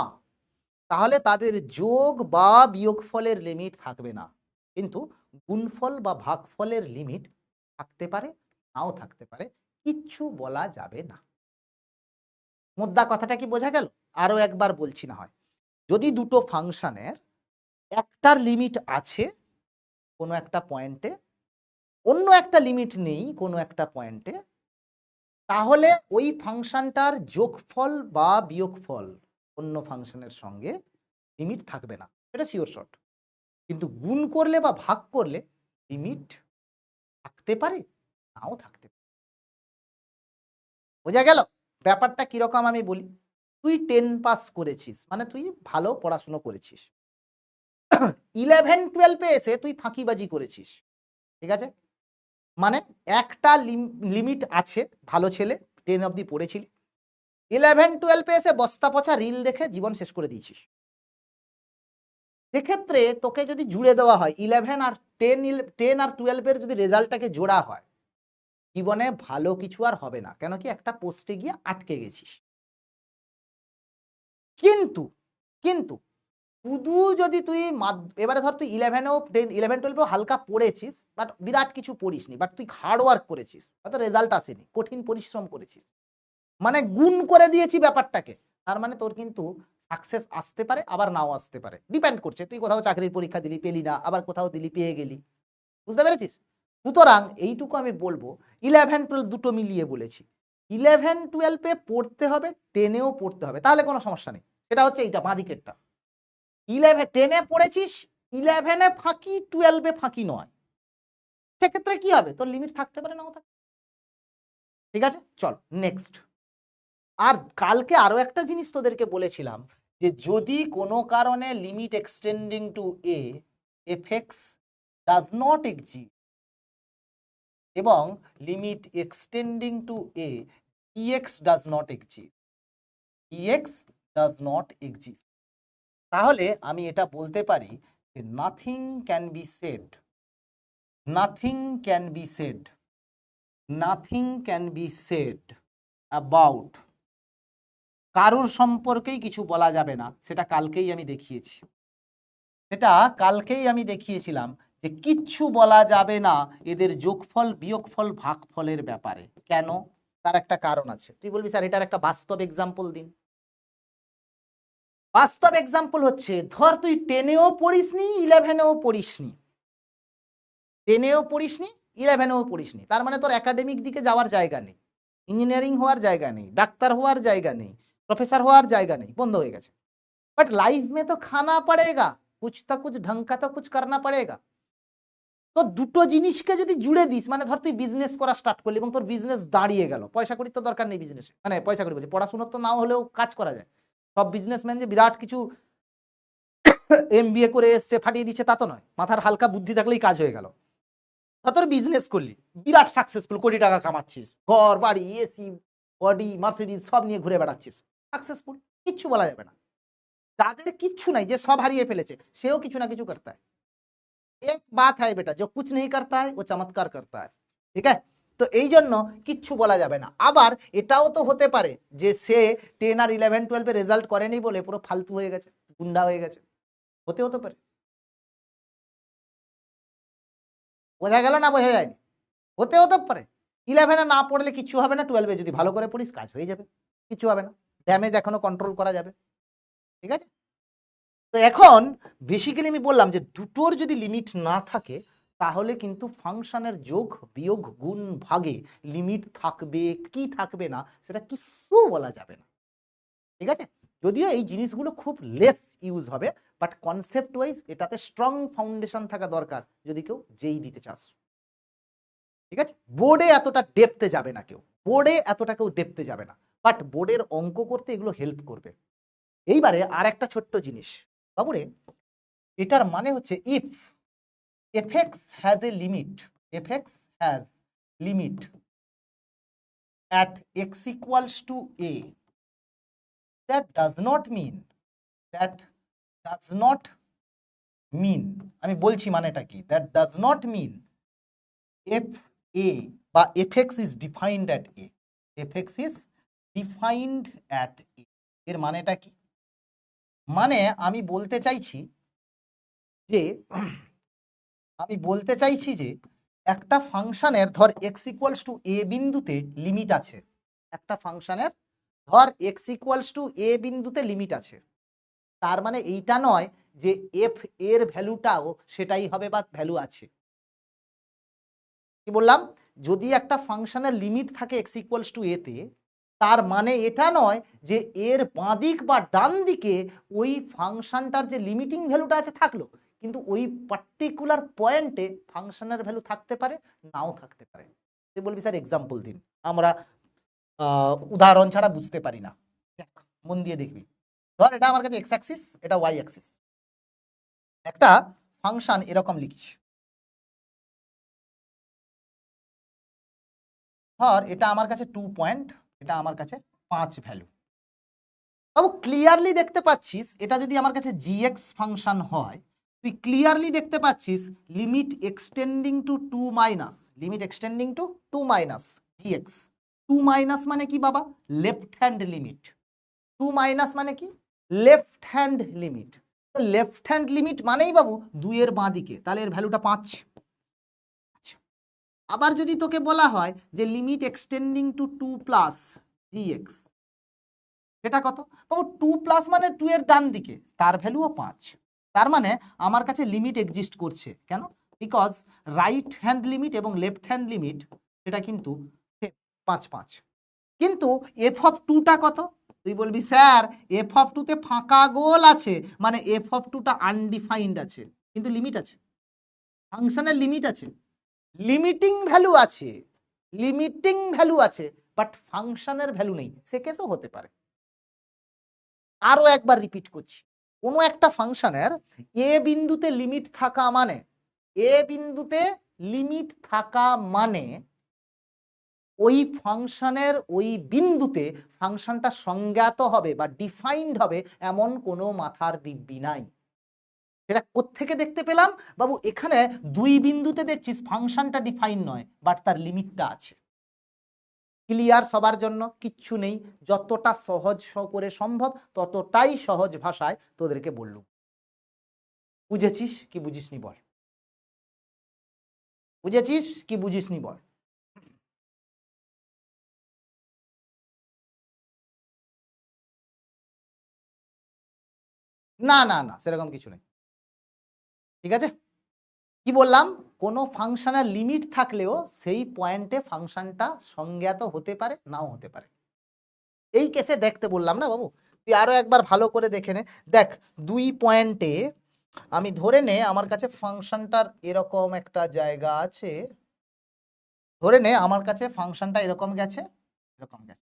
তাহলে তাদের যোগ বা বিয়োগফলের লিমিট থাকবে না, কিন্তু গুণফল বা ভাগফলের লিমিট থাকতে পারে, নাও থাকতে পারে, কিচ্ছু বলা যাবে না। মুদ্রা কথাটা কি বোঝা গেল? আরো একবার বলছি না হয়, যদি দুটো ফাংশনের একটার লিমিট আছে কোনো একটা পয়েন্টে, অন্য একটা লিমিট নেই কোনো একটা পয়েন্টে, তাহলে ওই ফাংশনটার যোগফল বা বিয়োগফল অন্য ফাংশনের সঙ্গে লিমিট থাকবে না, এটা শিওর শর্ট। কিন্তু গুণ করলে বা ভাগ করলে লিমিট থাকতে পারে, নাও থাকতে পারে। বোঝা গেল ব্যাপারটা কিরকম? আমি বলি, তুই 10 পাস করেছিস মানে তুই ভালো পড়াশুনো করেছিস, 11-12 এসে তুই ফাঁকিবাজি করেছিস, ঠিক আছে, মানে একটা লিমিট আছে, ভালো ছেলে 10 অবধি পড়েছিলি, 11-12 এসে বস্তা পচা রিল দেখে জীবন শেষ করে দিয়েছিস। সেক্ষেত্রে তোকে যদি জুড়ে দেওয়া হয় 11 আর 10 আর 12 এর যদি রেজাল্টটাকে জোড়া হয়, জীবনে ভালো কিছু আর হবে না, কেন কি একটা পোস্টে গিয়ে আটকে গেছিস। কিন্তু কিন্তু শুধু যদি তুই এবারে ধর তুই 11-12 হালকা পড়েছিস, বাট বিরাট কিছু পড়িসনি, বাট তুই হার্ড ওয়ার্ক করেছিস, হয়তো রেজাল্ট আসেনি, কঠিন পরিশ্রম করেছিস, মানে গুণ করে দিয়েছি ব্যাপারটাকে, তার মানে তোর কিন্তু সাকসেস আসতে পারে আবার নাও আসতে পারে, ডিপেন্ড করছে তুই কোথাও চাকরির পরীক্ষা দিলি পেলি না, আবার কোথাও দিলি পেয়ে গেলি, বুঝতে পেরেছিস? সুতরাং এইটুকু আমি বলবো, 11-12 দুটো মিলিয়ে বলেছি, 11-12 পড়তে হবে, 10-এও পড়তে হবে, তাহলে কোনো সমস্যা নেই। সেটা হচ্ছে এইটা বাঁদিকেরটা, 10-এ পড়েছিস, 11-এ ফাঁকি, 12-এ ফাঁকি নয়, সেক্ষেত্রে কি হবে, তোর লিমিট থাকতে পারে, নাও থাকতে, ঠিক আছে। চল নেক্সট। আর কালকে আরো একটা জিনিস তোদেরকে বলেছিলাম, যে যদি কোনো কারণে limit extending to A F X does not exist এবং limit extending to A ex does not exist, ex does not exist, তাহলে আমি এটা বলতে পারি যে nothing can be said, nothing can be said, nothing can be said about, কারোর সম্পর্কেই কিছু বলা যাবে না, সেটা কালকেই আমি দেখিয়েছি, সেটা কালকেই আমি দেখিয়েছিলাম যে কিচ্ছু বলা যাবে না এদের যোগফল বিয়োগফল ভাগফলের ব্যাপারে। কেন? তার একটা কারণ আছে। তুই বলবি স্যার এটার একটা বাস্তব এক্সাম্পল দিন। বাস্তব এক্সাম্পল হচ্ছে, ধর তুই 10-এও পড়িসনি 11-এও পড়িসনি, 10-এও পড়িসনি 11-এও পড়িসনি, তার মানে তোর একাডেমিক দিকে যাওয়ার জায়গা নেই, ইঞ্জিনিয়ারিং হওয়ার জায়গা নেই, ডাক্তার হওয়ার জায়গা নেই, প্রফেসর হওয়ার জায়গা নেই, বন্ধ হয়ে গেছে। बट लाइफ में तो खाना पड़ेगा, कुछ तो कुछ ढंग का तो कुछ करना पड़ेगा। তো দুটো জিনিসকে যদি জুড়ে দিস, মানে ধর তুই বিজনেস করা স্টার্ট করলি এবং তোর বিজনেস দাঁড়িয়ে গেল, পয়সা কড়ির তো দরকার নেই বিজনেসে, মানে পয়সা কড়ি বলছি, পড়াশোনার তো নাও হলেও কাজ করা যায়, সব বিজনেসম্যান যে বিরাট কিছু এমবিএ করে এসছে ফাটিয়ে দিচ্ছে তা তো নয়, মাথার হালকা বুদ্ধি থাকলেই কাজ হয়ে গেল। তোর বিজনেস করলি, বিরাট সাকসেসফুল, কোটি টাকা কামাচ্ছিস, ঘর বাড়ি এসি বডি মার্সিডিজ সব নিয়ে ঘুরে বেড়াচ্ছিস, সাকসেসফুল, কিচ্ছু বলা যাবে না। যাদের কিচ্ছু নাই, যে সব হারিয়ে ফেলেছে, সেও কিছু না কিছু করতে হয়। एक बात है बेटा, जो कुछ नहीं करता है वो चमत्कार करता है, ঠিক আছে। তো এই জন্য কিচ্ছু বলা যাবে না। আবার এটাও তো হতে পারে যে সে 10 আর 11-12 এ রেজাল্ট করেনি বলে পুরো ফালতু হয়ে গেছে, গুন্ডা হয়ে গেছে, হতে পারে। বোঝা গেল না বোঝা যায়নি? হতে পারে। 11-এ না পড়লে কিচ্ছু হবে না, 12-এ যদি ভালো করে পড়িস কাজ হয়ে যাবে, কিচ্ছু হবে না, ড্যামেজ এখনো কন্ট্রোল করা যাবে, ঠিক আছে। তো এখন বেসিক্যালি আমি বললাম যে দুটোর যদি লিমিট না থাকে তাহলে কিন্তু ফাংশনের যোগ বিয়োগ গুণ ভাগে লিমিট থাকবে কি থাকবে না সেটা কিছু বলা যাবে না, ঠিক আছে। যদিও এই জিনিসগুলো খুব লেস ইউজ হবে, বাট কনসেপ্ট ওয়াইজ এটাতে স্ট্রং ফাউন্ডেশন থাকা দরকার যদি কেউ যেই দিতে চাস, ঠিক আছে। বোর্ডে এতটা ডেপথে যাবে না কেউ, বোর্ডে এতটা কেউ ডেপথে যাবে না, বাট বোর্ডের অঙ্ক করতে এগুলো হেল্প করবে। এইবারে আর একটা ছোট্ট জিনিস বাবুরে, এটার মানে হচ্ছে if fx has a limit, fx has limit at x equals to a, that does not mean আমি বলছি মানেটা কি, that does not mean f a বা fx is defined at a, fx is defined at a এর মানেটা কি? মানে আমি বলতে চাইছি যে একটা ফাংশনের ধর x ইকুয়ালস টু a বিন্দুতে লিমিট আছে, একটা ফাংশনের ধর x ইকুয়ালস টু a বিন্দুতে লিমিট আছে, তার মানে এইটা নয় যে f এর ভ্যালুটাও সেটাই হবে বা ভ্যালু আছে। কি বললাম? যদি একটা ফাংশনের লিমিট থাকে x ইকুয়ালস টু a তে, তার মানে এটা নয় যে এর বাঁ দিক বা ডান দিকে ওই ফাংশনটার যে লিমিটিং ভ্যালুটা আছে থাকলো, কিন্তু ওই পার্টিকুলার পয়েন্টে ফাংশনের ভ্যালু থাকতে পারে নাও থাকতে পারে। তুই বলবি স্যার এক্সাম্পল দিন, আমরা উদাহরণ ছাড়া বুঝতে পারি না। দেখ মন দিয়ে দেখবি, ধর এটা আমার কাছে এক্স অ্যাক্সিস, এটা ওয়াই অ্যাক্সিস, একটা ফাংশন এরকম লিখছি, ধর এটা আমার কাছে 2 পয়েন্ট, এটা আমার কাছে 5 ভ্যালু। বাবু ক্লিয়ারলি দেখতে পাচ্ছিস এটা যদি আমার কাছে gx ফাংশন হয়, তুই ক্লিয়ারলি দেখতে পাচ্ছিস limit extending to 2 minus, limit extending to 2 minus gx। 2 minus মানে কি বাবা? Left hand limit. 2 মাইনাস মানে কি? Left hand limit. Left hand limit মানেই বাবু 2 এর বাঁ দিকে, তাহলে এর ভ্যালুটা 5। আবার যদি তোকে বলা হয় যে limit extending to 2 plus gx, এটা কত? বাবু 2 প্লাস মানে 2 এর ডান দিকে, তার ভ্যালুও 5। তার মানে আমার কাছে লিমিট এক্সিস্ট করছে, কেন? বিকজ রাইট হ্যান্ড লিমিট এবং লেফট হ্যান্ড লিমিট এটা কিন্তু 5 5। কিন্তু এফ অফ 2টা কত? তুই বলবি স্যার এফ অফ 2 তে ফাঁকা গোল আছে, মানে এফ অফ 2টা আনডিফাইন্ড আছে, কিন্তু লিমিট আছে, ফাংশনের লিমিট আছে, লিমিটিং ভ্যালু আছে, লিমিটিং ভ্যালু আছে, বাট ফাংশনের ভ্যালু নেই। সে কেসও হতে পারে। আরো একবার রিপিট করছি, কোনো একটা ফাংশনের এ বিন্দুতে লিমিট থাকা মানে, এ বিন্দুতে লিমিট থাকা মানে ওই ফাংশনের ওই বিন্দুতে ফাংশনটা সংজ্ঞাত হবে বা ডিফাইন্ড হবে এমন কোনো মাথার দিব্যি নাই। সেটা কোত্থেকে দেখতে পেলাম? বাবু এখানে 2 বিন্দুতে দেখছিস ফাংশনটা ডিফাইন নয়, বাট তার লিমিটটা আছে। ক্লিয়ার সবার জন্য? কিচ্ছু নেই, যতটা সহজ করে সম্ভব ততটাই সহজ ভাষায় তোদেরকে বললুম। বুঝেছিস কি বুঝিসনি বল? বুঝেছিস কি বুঝিসনি বল? না না না, সেরকম কিছু নেই, ঠিক আছে। কি বললাম? কোনো ফাংশনের লিমিট থাকলেও সেই পয়েন্টে ফাংশনটা সংজ্ঞাত হতে পারে নাও হতে পারে। এই কেসে দেখতে বললাম না বাবু, তুই আরো একবার ভালো করে দেখে নে। দেখ 2 পয়েন্টে আমি ধরে নে আমার কাছে ফাংশনটার এরকম একটা জায়গা আছে, ধরে নে আমার কাছে ফাংশনটা এরকম গেছে, এরকম গেছে,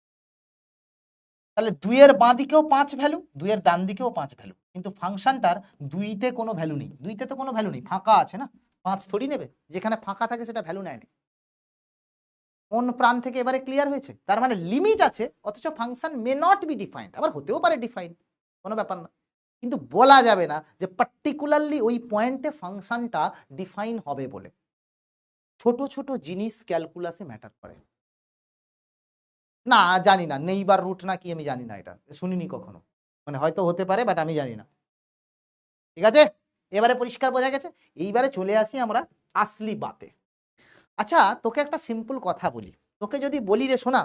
তাহলে 2 এর বাঁ দিকেও 5 ভ্যালু, 2 এর ডান দিকেও 5 ভ্যালু, কিন্তু ফাংশনটার 2তে কোনো ভ্যালু নেই, 2তে তো কোনো ভ্যালু নেই, ফাঁকা আছে না, 5 থোড়ি নেবে, যেখানে ফাঁকা থাকে সেটা ভ্যালু নেয় না। কোন প্রাণ থেকে এবারে ক্লিয়ার হয়েছে? তার মানে লিমিট আছে, অথচ function may not be defined, আবার হতেও পারে ডিফাইন্ড, কোনো ব্যাপার না, কিন্তু বলা যাবে না যে পার্টিকুলারলি ওই পয়েন্টে ফাংশনটা ডিফাইন হবে বলে। ছোট ছোট জিনিস ক্যালকুলাসে ম্যাটার করে। না জানি না, নেইবার রুট না কি আমি জানি না, এটা শুনিনি কখনো, মানে হয়তো হতে পারে বাট আমি জানি না, ঠিক আছে। এবারে পরিষ্কার বোঝা গেছে। এইবারে চলে আসি আমরা আসলি বাতে। আচ্ছা তোকে একটা সিম্পল কথা বলি, তোকে যদি বলি রে শোনা,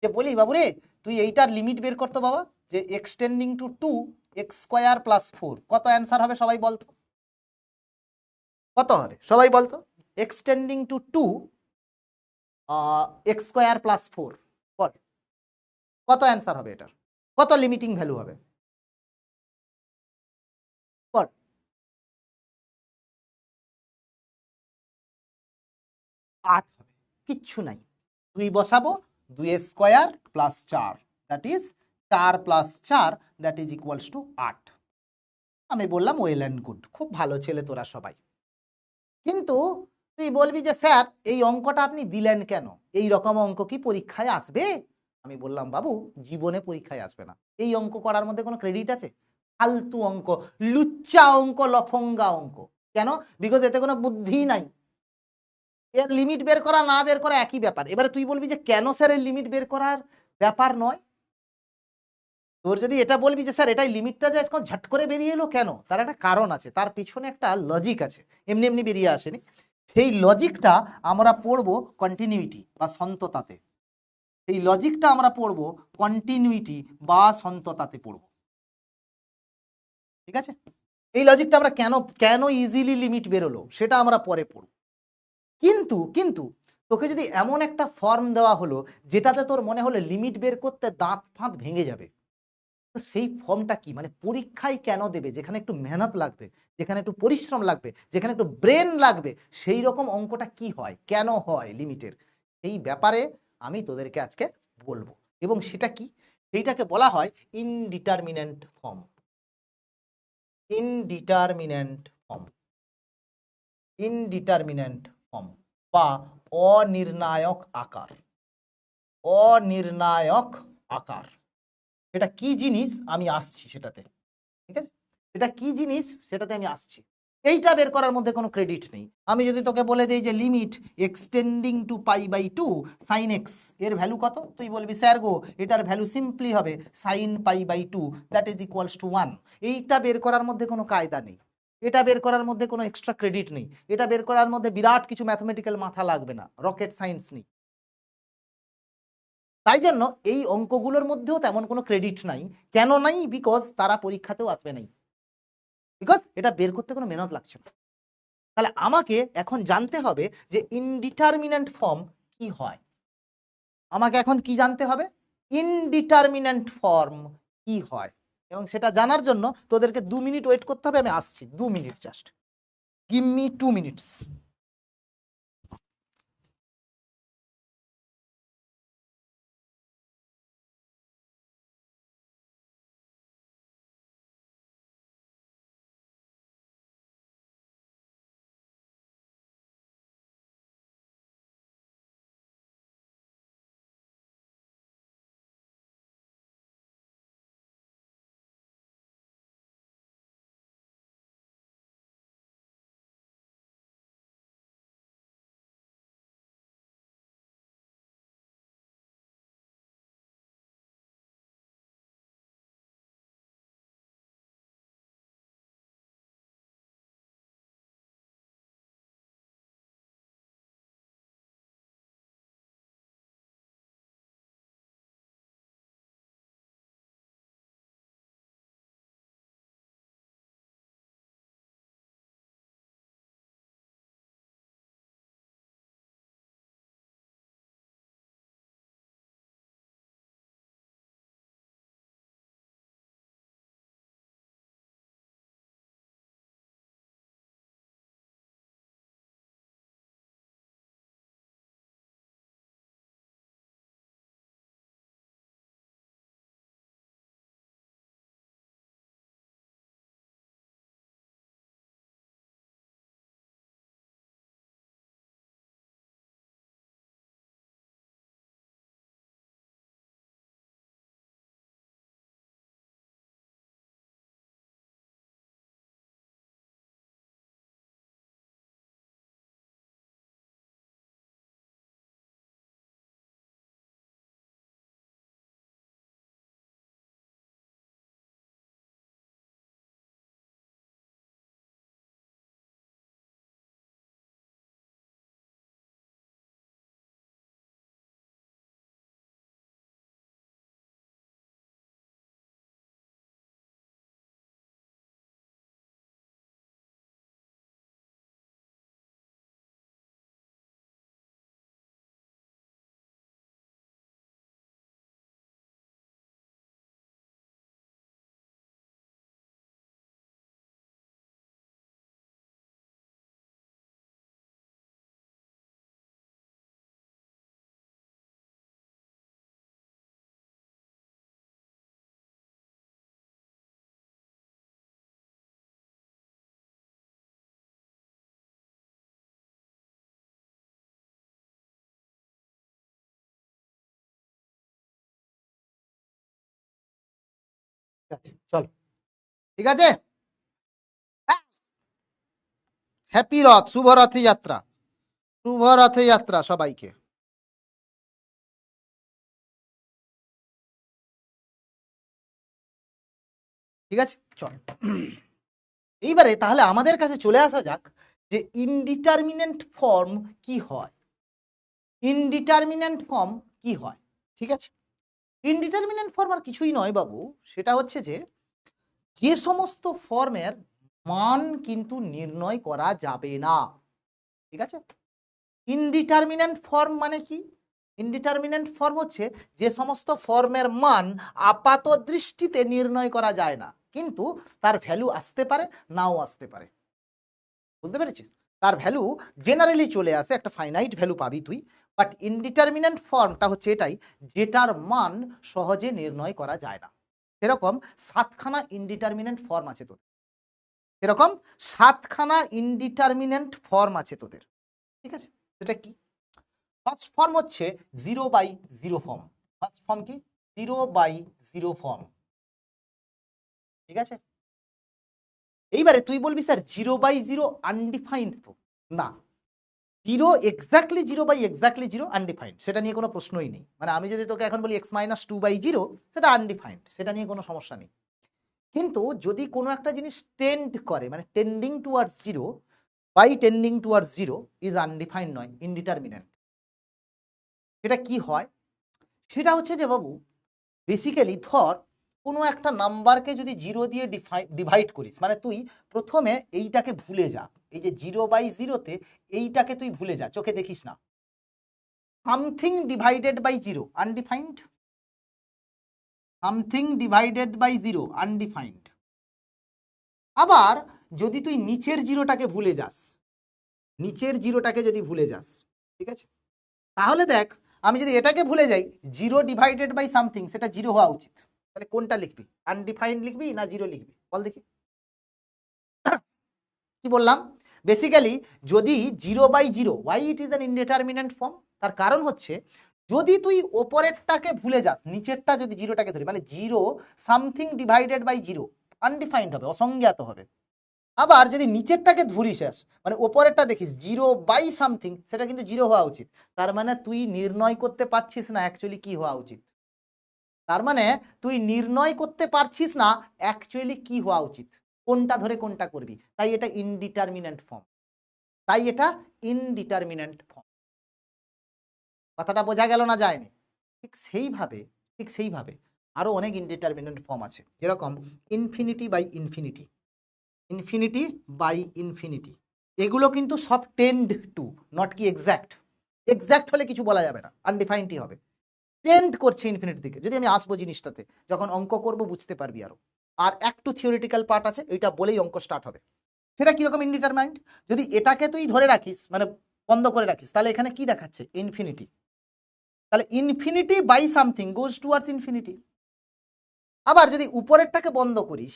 যে বলি বাবু রে তুই এইটার লিমিট বের করতো বাবা, যে extending to 2 x square plus 4 কত অ্যান্সার হবে সবাই বলতো, কত হবে সবাই বলতো? Extending to 2 x square plus 4, বল কত অ্যান্সার হবে এটার, কত লিমিটিং ভ্যালু হবে বল? 8 হবে, কিচ্ছু নাই, 2 বসাবো, 2 square plus 4 that is 4 plus 4 that is equals two 8। আমি বললাম ওয়েল অ্যান্ড গুড, খুব ভালো ছেলে তোরা সবাই। কিন্তু তুই বলবি যে স্যার এই অঙ্কটা আপনি দিলেন কেন, এই রকম অঙ্ক কি পরীক্ষায় আসবে? আমি বললাম বাবু জীবনে পরীক্ষায় আসবে না, এই অঙ্ক করার মধ্যে কোনো ক্রেডিট আছে? ফালতু অঙ্ক, লুচ্চা অঙ্ক, লফঙ্গা অঙ্ক। কেন? বিকজ এতে কোনো বুদ্ধি নাই, এর লিমিট বের করা না বের করা একই ব্যাপার। এবারে তুই বলবি যে কেন স্যার এর লিমিট বের করার ব্যাপার নয়? তোর যদি এটা বলবি যে স্যার এটাই লিমিটটা যে এখন ঝট করে বেরিয়ে এলো কেন, তার একটা কারণ আছে, তার পিছনে একটা লজিক আছে, এমনি এমনি বেরিয়ে আসেনি। সেই লজিকটা আমরা পড়বো কন্টিনিউইটি বা সন্ততাতে, সেই লজিকটা আমরা পড়বো কন্টিনিউইটি বা সন্ততাতে পড়বো, ঠিক আছে? এই লজিকটা আমরা কেন কেন ইজিলি লিমিট বেরোলো সেটা আমরা পরে পড়ব। কিন্তু কিন্তু তোকে যদি এমন একটা ফর্ম দেওয়া হলো যেটাতে তোর মনে হলো লিমিট বের করতে দাঁত ফাঁত ভেঙে যাবে, তো সেই ফর্মটা কি, মানে পরীক্ষায় কেন দেবে যেখানে একটু মেহনত লাগবে, যেখানে একটু পরিশ্রম লাগবে, যেখানে একটু ব্রেন লাগবে, সেই রকম অঙ্কটা কি হয়, কেন হয় লিমিটের, এই ব্যাপারে আমি তোদেরকে আজকে বলবো। এবং সেটা কি, সেইটাকে বলা হয় indeterminate form. Indeterminate form, indeterminate form বা অনির্ণায়ক আকার, অনির্ণায়ক আকার। এটা কি জিনিস আমি আসছি সেটাতে, ঠিক আছে? এটা কি জিনিস সেটাতে আমি আসছি। এইটা বের করার মধ্যে কোনো ক্রেডিট নেই। আমি যদি তোকে বলে দিই যে limit extending to π/2 sin x এর ভ্যালু কত, তুই বলবি স্যার গো এটার ভ্যালু সিম্পলি হবে sin π/2 that is equals to 1। এইটা বের করার মধ্যে কোনো কায়দা নেই, এটা বের করার মধ্যে কোনো এক্সট্রা ক্রেডিট নেই, এটা বের করার মধ্যে বিরাট কিছু ম্যাথমেটিক্যাল মাথা লাগবে না, রকেট সায়েন্স নেই। তাই জন্য এই অঙ্কগুলোর মধ্যেও তেমন কোনো ক্রেডিট নাই। কেন নাই? বিকজ তারা পরীক্ষাতেও আসবে নাই, বিকজ এটা বের করতে কোনো মেহনত লাগছে না। তাহলে আমাকে এখন জানতে হবে যে ইনডিটারমিনেন্ট ফর্ম কি হয়, আমাকে এখন কি জানতে হবে, ইনডিটারমিনেন্ট ফর্ম কি হয়। এবং সেটা জানার জন্য তোদেরকে 2 মিনিট ওয়েট করতে হবে, আমি আসছি, 2 minute just, give me 2 minutes. চলো ঠিক আছে। হ্যাপি রথ, শুভ রথযাত্রা, শুভ রথযাত্রা সবাইকে। ঠিক আছে চল, এইবারে তাহলে আমাদের কাছে চলে আসা যাক যে ইনডিটারমিনেন্ট ফর্ম কি হয়। ইনডিটারমিনেন্ট ফর্ম কি হয়, ঠিক আছে। ইনডিটারমিনেন্ট ফর্ম আর কিছুই নয় বাবু, সেটা হচ্ছে যে যে সমস্ত ফর্মের মান কিন্তু নির্ণয় করা যাবে না, ঠিক আছে। ইনডিটারমিনেন্ট ফর্ম মানে কি? ইনডিটারমিনেন্ট ফর্ম হচ্ছে যে সমস্ত ফর্মের মান আপাত দৃষ্টিতে নির্ণয় করা যায় না, কিন্তু তার ভ্যালু আসতে পারে নাও আসতে পারে, বুঝতে পেরেছিস। তার ভ্যালু জেনারেলি চলে আসে, একটা ফাইনাইট ভ্যালু পাবি তুই, বাট ইনডিটারমিনেন্ট ফর্মটা হচ্ছে এটাই যেটার মান সহজে নির্ণয় করা যায় না। সেরকম 7খানা ইনডিটারমিনেন্ট ফর্ম আছে তোদের, এরকম 7খানা ইনডিটারমিনেন্ট ফর্ম আছে তোদের, ঠিক আছে। সেটা কি? ফার্স্ট ফর্ম হচ্ছে 0/0 ফর্ম। ফার্স্ট ফর্ম কি? 0/0 ফর্ম, ঠিক আছে। এইবারে তুই বলবি স্যার 0/0 আনডিফাইন্ড তো না, 0 আনডিফাইন্ড, সেটা নিয়ে কোনো প্রশ্নই নেই। মানে আমি যদি তোকে এখন বলি x-2/0 সেটা আনডিফাইন্ড, সেটা নিয়ে কোনো সমস্যা নেই। কিন্তু যদি কোনো একটা জিনিস টেন্ড করে, মানে tending towards 0 by tending towards 0 is undefined, নয় ইনডিটারমিনেন্ট। সেটা কি হয়? সেটা হচ্ছে যে বাবু বেসিক্যালি ধর কোনো একটা নাম্বারকে যদি 0 দিয়ে ডিভাইড করিস, মানে তুই প্রথমে এইটাকে ভুলে যা, এই যে 0/0-তে এইটাকে তুই ভুলে যা, চোখে দেখিস না। Something divided by 0 undefined, something divided by 0 undefined. আবার যদি তুই নিচের 0টাকে ভুলে যাস, নিচের 0টাকে যদি ভুলে যাস, ঠিক আছে, তাহলে দেখ আমি যদি এটাকে ভুলে যাই 0 ডিভাইডেড বাই সামথিং, সেটা 0 হওয়া উচিত। তাহলে কোনটা লিখবি? আনডিফাইন্ড লিখবি না 0 লিখবি? বল দেখি। কি বললাম? বেসিক্যালি যদি 0/0, why it is an indeterminate form, তার কারণ হচ্ছে যদি তুই ওপরেরটাকে ভুলে যাস, নিচেরটা যদি 0টাকে ধরি, মানে 0 সামথিং ডিভাইডেড বাই 0 আনডিফাইন্ড হবে, অসংজ্ঞাত হবে। আবার যদি নিচেরটাকে ধরিস, মানে ওপরেরটা দেখিস 0/সামথিং, সেটা কিন্তু 0 হওয়া উচিত। তার মানে তুই নির্ণয় করতে পারছিস না অ্যাকচুয়ালি কি হওয়া উচিত, তার মানে তুই নির্ণয় করতে পারছিস না অ্যাকচুয়ালি কি হওয়া উচিত, কোনটা ধরে কোনটা করবি। তাই এটা ইনডিটারমিনেন্ট ফর্ম, তাই এটা ইনডিটারমিনেন্ট ফর্ম। কথাটা বোঝা গেল না যায়নি? ঠিক সেইভাবে আরো অনেক ইনডিটারমিনেন্ট ফর্ম আছে, যেরকম infinity by infinity, infinity by infinity. এগুলো কিন্তু সব টেন্ড টু, নট কি এক্স্যাক্ট। এক্স্যাক্ট হলে কিছু বলা যাবে না, আনডিফাইন্ডই হবে। টেন্ড করছে ইনফিনিটির দিকে, যদি আমি আসবো জিনিসটাতে, যখন অঙ্ক করব বুঝতে পারবি আরো। আর একটু থিওরিটিক্যাল পার্ট আছে, এটা বলেই অঙ্ক স্টার্ট হবে। সেটা কিরকম ইনডিটারমাইন্ড? যদি এটাকে তুই ধরে রাখিস, মানে বন্ধ করে রাখিস, তাহলে এখানে কি দেখাচ্ছে? ইনফিনিটি। তাহলে infinity by something goes towards infinity. আবার যদি উপরেরটাকে বন্ধ করিস,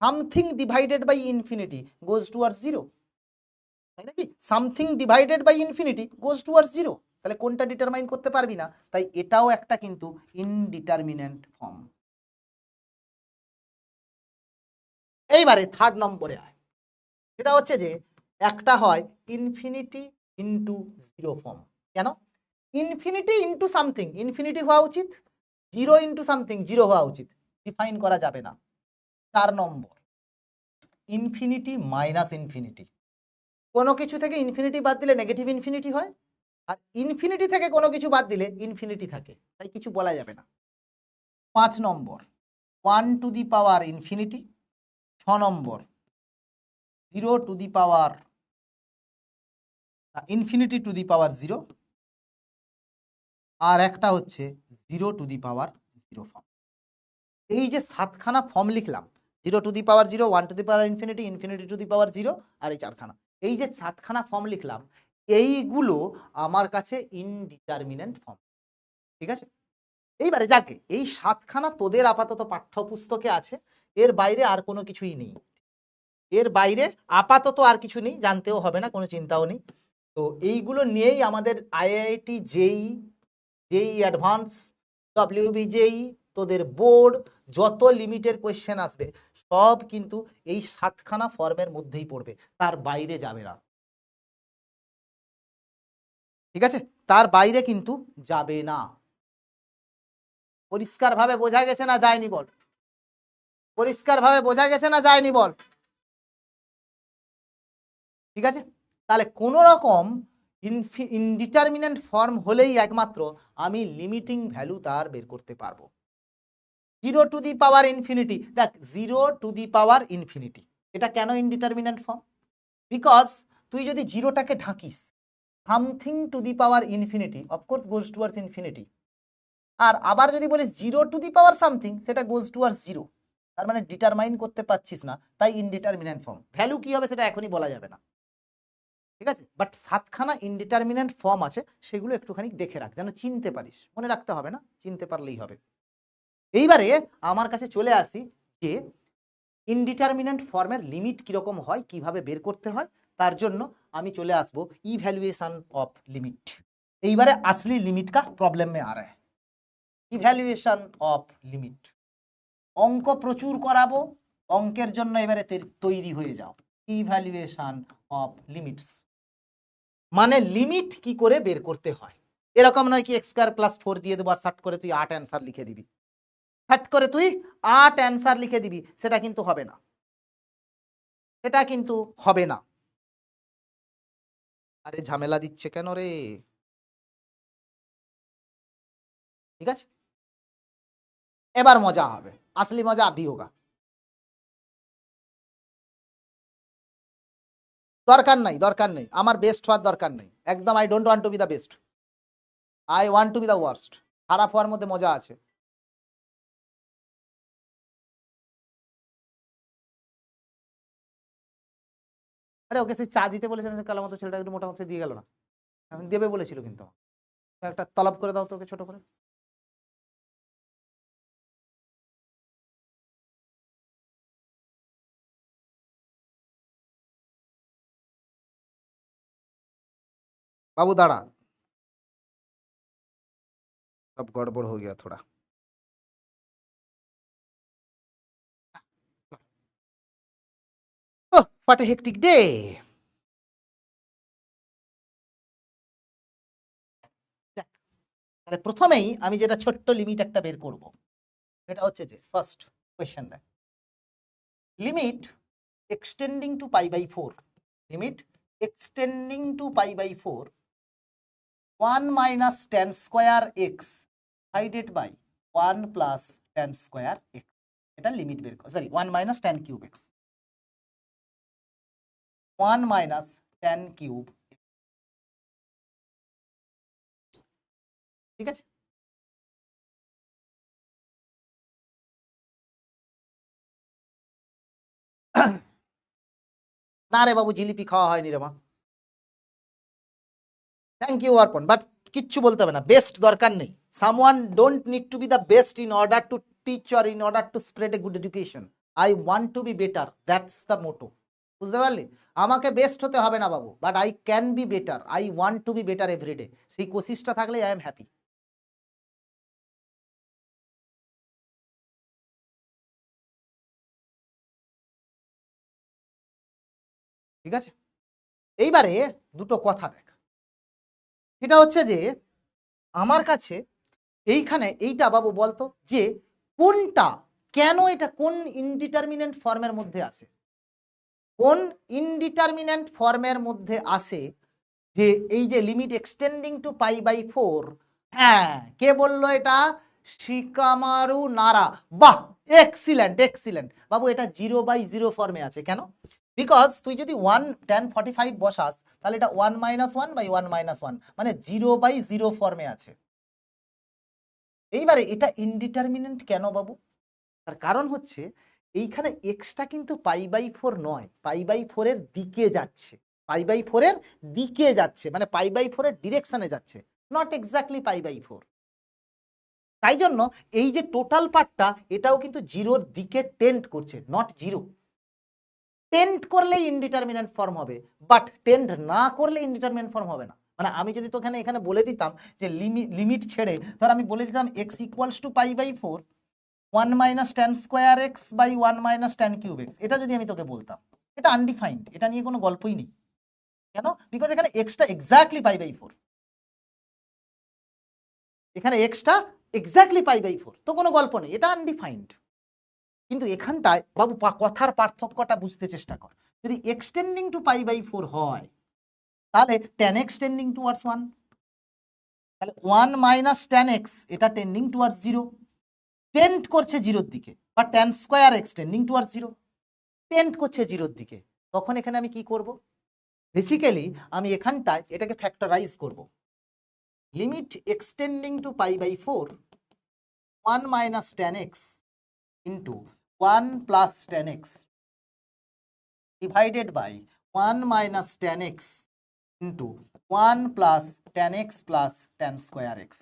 something divided by infinity goes towards 0, তাই নাকি? Something divided by infinity goes towards 0, তাহলে কোনটা ডিটারমাইন করতে পারবি না। তাই এটাও একটা কিন্তু ইনডিটারমিনেন্ট ফর্ম। এইবারে থার্ড নম্বরে আয়, সেটা হচ্ছে যে একটা হয় ইনফিনিটি ইন্টু 0 ফর্ম। কেন? ইনফিনিটি ইন্টু সামথিং ইনফিনিটি হওয়া উচিত, 0 ইন্টু সামথিং 0 হওয়া উচিত, ডিফাইন করা যাবে না। 4 নম্বর ইনফিনিটি মাইনাস ইনফিনিটি। কোনো কিছু থেকে ইনফিনিটি বাদ দিলে নেগেটিভ ইনফিনিটি হয়, আর ইনফিনিটি থেকে কোনো কিছু বাদ দিলে ইনফিনিটি থাকে, তাই কিছু বলা যাবে না। 5 number 1 to the power infinity. 6 number 0 to the power infinity to the power 0, আর একটা হচ্ছে 0 টু দি পাওয়ার 0 ফর্ম। এই যে 7খানা ফর্ম লিখলাম, 0 to the power 0, 1 to the power infinity, infinity to the power 0, আর এই 4খানা, এই যে 7খানা ফর্ম লিখলাম, এইগুলো আমার কাছে ইনডিটারমিনেন্ট ফর্ম, ঠিক আছে। এইবারে যাকে এই 7খানা তোদের আপাতত পাঠ্যপুস্তকে আছে, এর বাইরে আর কোনো কিছুই নেই, এর বাইরে আপাতত আর কিছু নেই, জানতেও হবে না, কোনো চিন্তাও নেই। তো এইগুলো নিয়েই আমাদের আইআইটি জেই, জেই অ্যাডভান্স, WBJEE, তোদের বোর্ড যত লিমিটের কোয়েশ্চেন আসবে সব কিন্তু এই 7খানা ফর্মের মধ্যেই পড়বে, তার বাইরে যাবে না। ঠিক আছে, তার বাইরে কিন্তু যাবে না। পরিষ্কারভাবে বোঝা গেছে না যায়নি বল? পরিষ্কারভাবে বোঝা গেছে না যায়নি বল? ঠিক আছে, তাহলে কোন রকম ইনডিটারমিনেন্ট ফর্ম হলেই একমাত্র আমি লিমিটিং ভ্যালু তার বের করতে পারবো। 0 টু দি পাওয়ার ইনফিনিটি, দেখ 0 টু দি পাওয়ার ইনফিনিটি এটা কেন ইনডিটারমিনেন্ট ফর্ম? বিকজ তুই যদি জিরোটাকে ঢাকিস, something to the power infinity of course goes towards infinity, আর আবার যদি বলিস 0 টু দি পাওয়ার সামথিং সেটা গোজ টুয়ার্ডস 0, তার মানে ডিটারমাইন করতে পারছিস না, তাই ইনডিটারমিনেন্ট ফর্ম। ভ্যালু কি হবে সেটা এখনই বলা যাবে না। ঠিক আছে, বাট 7খানা ইনডিটারমিনেন্ট ফর্ম আছে, সেগুলো একটুখানি দেখে রাখ যেন চিনতে পারিস, মনে রাখতে হবে না, চিনতে পারলেই হবে। এইবারে আমার কাছে চলে আসি যে ইনডিটারমিনেন্ট ফর্মের লিমিট কিরকম হয়, কিভাবে বের করতে হয়, তার জন্য আমি চলে আসব ইভ্যালুয়েশন অফ লিমিট। এইবারে আসলি লিমিট কা প্রবলেম মে আ রা হ্যায়, ইভ্যালুয়েশন অফ লিমিট। অঙ্ক প্রচুর করাবো, অঙ্কের জন্য এবারে তৈরি হয়ে যাও। ইভ্যালুয়েশন অফ লিমিটস মানে লিমিট কি করে বের করতে হয়। এরকম নয় কি x² + 4 দিয়ে দেবো আর সাট করে তুই 8 অ্যান্সার লিখে দিবি, সাট করে তুই 8 অ্যান্সার লিখে দিবি, সেটা কিন্তু হবে না, সেটা কিন্তু হবে না। আরে ঝামেলা দিচ্ছে কেন রে? ঠিক আছে, এবার মজা হবে, আসলি মজা আভি হোগা। দরকার নাই, দরকার নেই, আমার বেস্ট হওয়ার দরকার নেই একদম। I don't want to be the best, I want to be the worst. খারাপ হওয়ার মধ্যে মজা আছে। আরে ওকে সে চা দিতে বলেছিলাম, কালো মতো ছেলেটা একটু মোটা মতো দিয়ে গেল না, দেবে বলেছিল কিন্তু একটা তলব করে দাও তো ওকে ছোট করে। बाबू दाड़ा, सब गड़बड़ हो गया थोड़ा। Oh what a hectic day. তাহলে প্রথমেই আমি যেটা ছোট্ট লিমিট একটা বের করব, সেটা হচ্ছে যে ফার্স্ট কোশ্চেন দেখ, limit extending to π/4, limit extending to π/4 1 minus tan square x divided by 1 plus tan square x, এটা লিমিট বের কর, sorry 1 minus tan cube x, 1 minus tan cube, ঠিক আছে। না রে বাবু জিলিপি খাওয়া হয়নি রে মা, থ্যাংক ইউ অর্পণ, বাট কিচ্ছু বলতে হবে না, বেস্ট দরকার নেই। Someone don't need to be the best in order to teach or in order to spread a good education. I want to be better, that's the motto. বুঝতে পারলি? আমাকে বেস্ট হতে হবে না বাবু, but I can be better, I want to be better everyday. সেই কোশিসটা থাকলে আই এম হ্যাপি। ঠিক আছে, এইবারে দুটো কথা দেখ, সেটা হচ্ছে যে আমার কাছে এইখানে এইটা বাবু বলতো যে কোনটা, কেন এটা কোন ইনডিটারমিনেন্ট ফর্মের মধ্যে আসে, কোন ইনডিটারমিনেন্ট ফর্মের মধ্যে আসে যে এই যে লিমিট এক্সটেন্ডিং টু π/4। হ্যাঁ, কে বললো এটা? শিকামারু নারা। বাহ, এক্সিলেন্ট এক্সিলেন্ট বাবু, এটা 0/0 ফর্মে আছে। কেন? বিকজ তুই যদি 1 tan 45 বসাস তাহলে এটা 1 - 1/1 - 1 মানে 0/0 ফর্মে আছে। এইবারে এটা ইনডিটারমিনেন্ট কেন বাবু? তার কারণ হচ্ছে এইখানে এক্সটা কিন্তু π/4 নয়, π/4 এর দিকে যাচ্ছে, π/4 এর দিকে যাচ্ছে মানে π/4 এর ডিরেকশনে যাচ্ছে, নট এক্স্যাক্টলি π/4। তাই জন্য এই যে টোটাল পার্টটা এটাও কিন্তু জিরোর দিকে টেন্ড করছে, নট জিরো। টেন্ড করলে ইনডিটারমিনেন্ট ফর্ম হবে, বাট টেন্ড না করলে ইনডিটারমিনেন্ট ফর্ম হবে না। মানে আমি যদি তোখানে এখানে বলে দিতাম যে লিমিট ছেড়ে ধর আমি বলে দিতাম x = π/4, 1 minus tan square x by 1 minus tan cube x, এটা যদি আমি তোকে বলতাম, এটা আনডিফাইন্ড, এটা নিয়ে কোনো গল্পই নেই। কেন? বিকজ এখানে এক্সটা এক্স্যাক্টলি পাই বাই 4, এখানে এক্সটা এক্স্যাক্টলি পাই বাই 4, তো কোনো গল্প নেই, এটা আনডিফাইন্ড। কিন্তু এখানটায় বাবু কথার পার্থক্যটা বুঝতে চেষ্টা কর। যদি x tending to pi by 4 হয়, তাহলে ট্যান এক্স টেন্ডিং টুয়ার্ডস 1, তাহলে 1 মাইনাস ট্যান এক্স এটা টেন্ডিং টুয়ার্ডস 0, টেন্ড করছে 0-র দিকে, বা tan square x tending towards 0, tend করছে 0-র দিকে। তখন এখানে আমি কি করব? বেসিক্যালি আমি এখানটায় এটাকে ফ্যাক্টরাইজ করব। Limit extending to pi by 4 1 minus tan x into 1 plus tan x divided by 1 minus tan x into 1 plus tan x plus tan square x.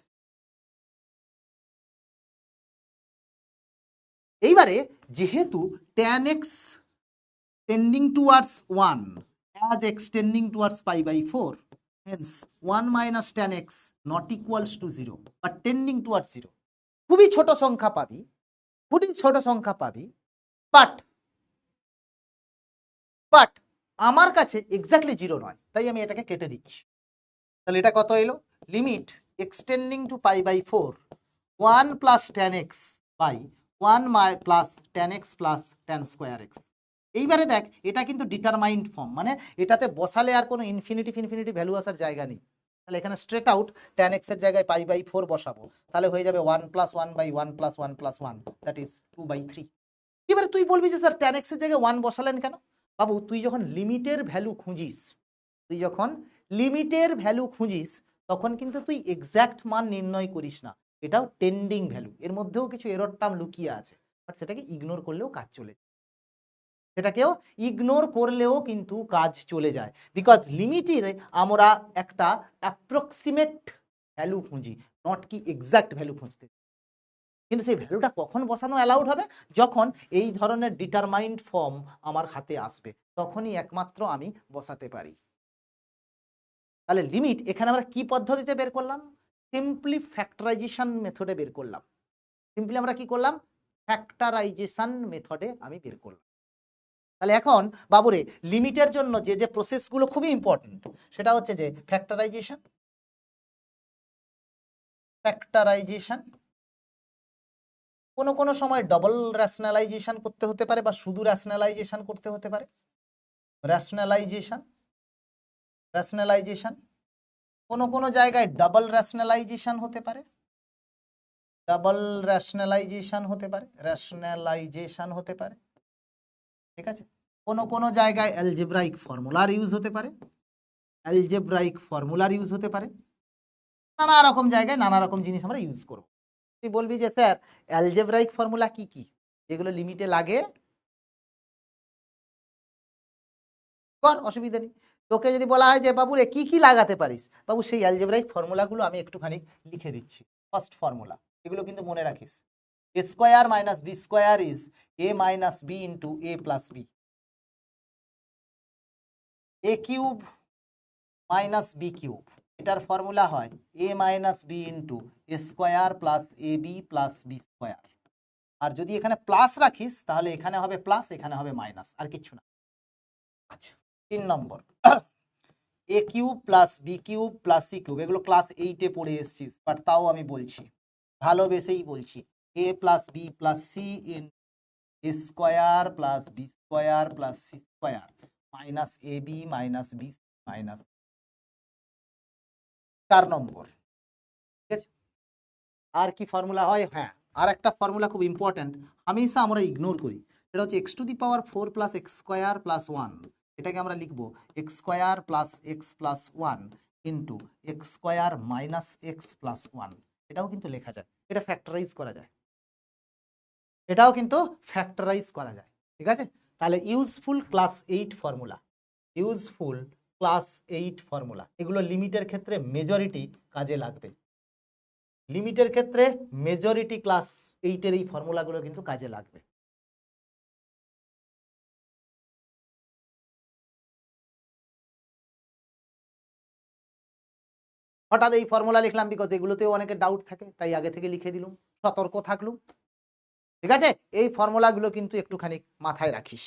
এইবারে যেহেতু tan x tending towards 1 as x tending towards pi by 4, hence 1 minus tan x not equals to 0 but tending towards 0, খুবই ছোট সংখ্যা পাবি, খুবই ছোট সংখ্যা পাবি, বাট আমার কাছে এক্স্যাক্টলি 0 নয়, তাই আমি এটাকে কেটে দিচ্ছি। তাহলে এটা কত এলো? Limit extending to pi by 4 1 plus tan x by 1 plus tan x plus tan square x. এইবারে দেখ, এটা কিন্তু ডিটারমাইন্ড ফর্ম, মানে এটাতে বসালে আর কোনো ইনফিনিটি ভ্যালু আসার জায়গা নেই। তাহলে এখানে স্ট্রেট আউট ট্যান এক্স এর জায়গায় পাই বাই 4 বসাবো, তাহলে হয়ে যাবে 1 plus 1 by 1 plus 1 plus 1, that is 2/3। এবারে তুই বলবি যে স্যার ট্যান এক্স এর জায়গায় 1 বসালেন কেন? বাবু তুই যখন লিমিটের ভ্যালু খুঁজিস, তখন কিন্তু তুই এক্স্যাক্ট মান নির্ণয় করিস না, এটাও টেন্ডিং ভ্যালু, এর মধ্যেও কিছু এরর টার্ম লুকিয়ে আছে, বাট সেটাকে ইগনোর করলেও কাজ চলে যায়, সেটাকেও ইগনোর করলেও কিন্তু কাজ চলে যায়। বিকজ লিমিটের আমরা একটা অ্যাপ্রক্সিমেট ভ্যালু খুঁজি, নট কি এক্সাক্ট ভ্যালু খুঁজতে। কিন্তু সেই ভ্যালুটা কখন বসানো অ্যালাউড হবে? যখন এই ধরনের ডিটারমাইন্ড ফর্ম আমার হাতে আসবে, তখনই একমাত্র আমি বসাতে পারি। তাহলে লিমিট এখানে আমরা কি পদ্ধতিতে বের করলাম? সিম্পলি ফ্যাক্টরাইজেশন মেথডে বের করলাম। সিম্পলি আমরা কি করলাম? ফ্যাক্টরাইজেশন মেথডে আমি বের করলাম। তাহলে এখন বাবুরে লিমিটের জন্য যে যে প্রসেসগুলো খুবই ইম্পর্টেন্ট, সেটা হচ্ছে যে ফ্যাক্টরাইজেশন, কোনো সময় ডবল রেশনালাইজেশন করতে হতে পারে, বা শুধু রেশনালাইজেশন করতে হতে পারে। রেশনালাইজেশন কোনো জায়গায় ডাবল রেশনালাইজেশন হতে পারে, রেশনালাইজেশন হতে পারে, ঠিক আছে। কোনো জায়গায় অ্যালজেব্রাইক ফর্মুলার ইউজ হতে পারে, নানা রকম জায়গায় নানা রকম জিনিস আমরা ইউজ করব। তুই বলবি যে স্যার অ্যালজেব্রাইক ফর্মুলা কি কি, যেগুলো লিমিটে লাগে কর, অসুবিধা নেই। তোকে যদি বলা হয় যে বাবু রে কি কি লাগাতে পারিস, বাবু সেই অ্যালজেব্রাইক ফর্মুলাগুলো আমি একটুখানি লিখে দিচ্ছি। ফার্স্ট ফর্মুলা, এগুলো কিন্তু মনে রাখিস, a square minus B square is a minus B into a plus B, a cube minus B cube, এটার ফর্মুলা হয় a minus B into a square plus A B plus B square. আর যদি এখানে plus রাখিস তাহলে এখানে হবে plus, এখানে হবে মাইনাস, আর কিছু না। আচ্ছা, 3 number A cube plus B cube plus C cube, এগুলো ক্লাস 8-এ পড়ে এসছিস, বাট তাও আমি বলছি, ভালোবেসেই বলছি, A plus B plus C in A square plus B square plus C square minus A B minus B minus. 4 number, ঠিক আছে। আর কি ফর্মুলা হয়? হ্যাঁ, আর একটা ফর্মুলা খুব ইম্পর্ট্যান্ট, হামেশা আমরা ইগনোর করি, সেটা হচ্ছে x two the power 4 plus x square plus 1, এটাকে আমরা লিখবো x square plus x plus 1 into x square minus x plus 1। এটাও কিন্তু লেখা যায়, এটা ফ্যাক্টরাইজ করা যায়, ঠিক আছে। তাহলে ইউজফুল ক্লাস 8 ফর্মুলা, এগুলো লিমিটের ক্ষেত্রে মেজরিটি কাজে লাগবে, লিমিটের ক্ষেত্রে মেজরিটি ক্লাস 8-এর এই ফর্মুলাগুলো কিন্তু কাজে লাগবে। হঠাৎ এই ফর্মুলা লিখলাম বিকজ এগুলোতেও অনেকের ডাউট থাকে, তাই আগে থেকে লিখে দিলুম, সতর্ক থাকলুম। ঠিক আছে, এই ফর্মুলাগুলো কিন্তু একটুখানি মাথায় রাখিস।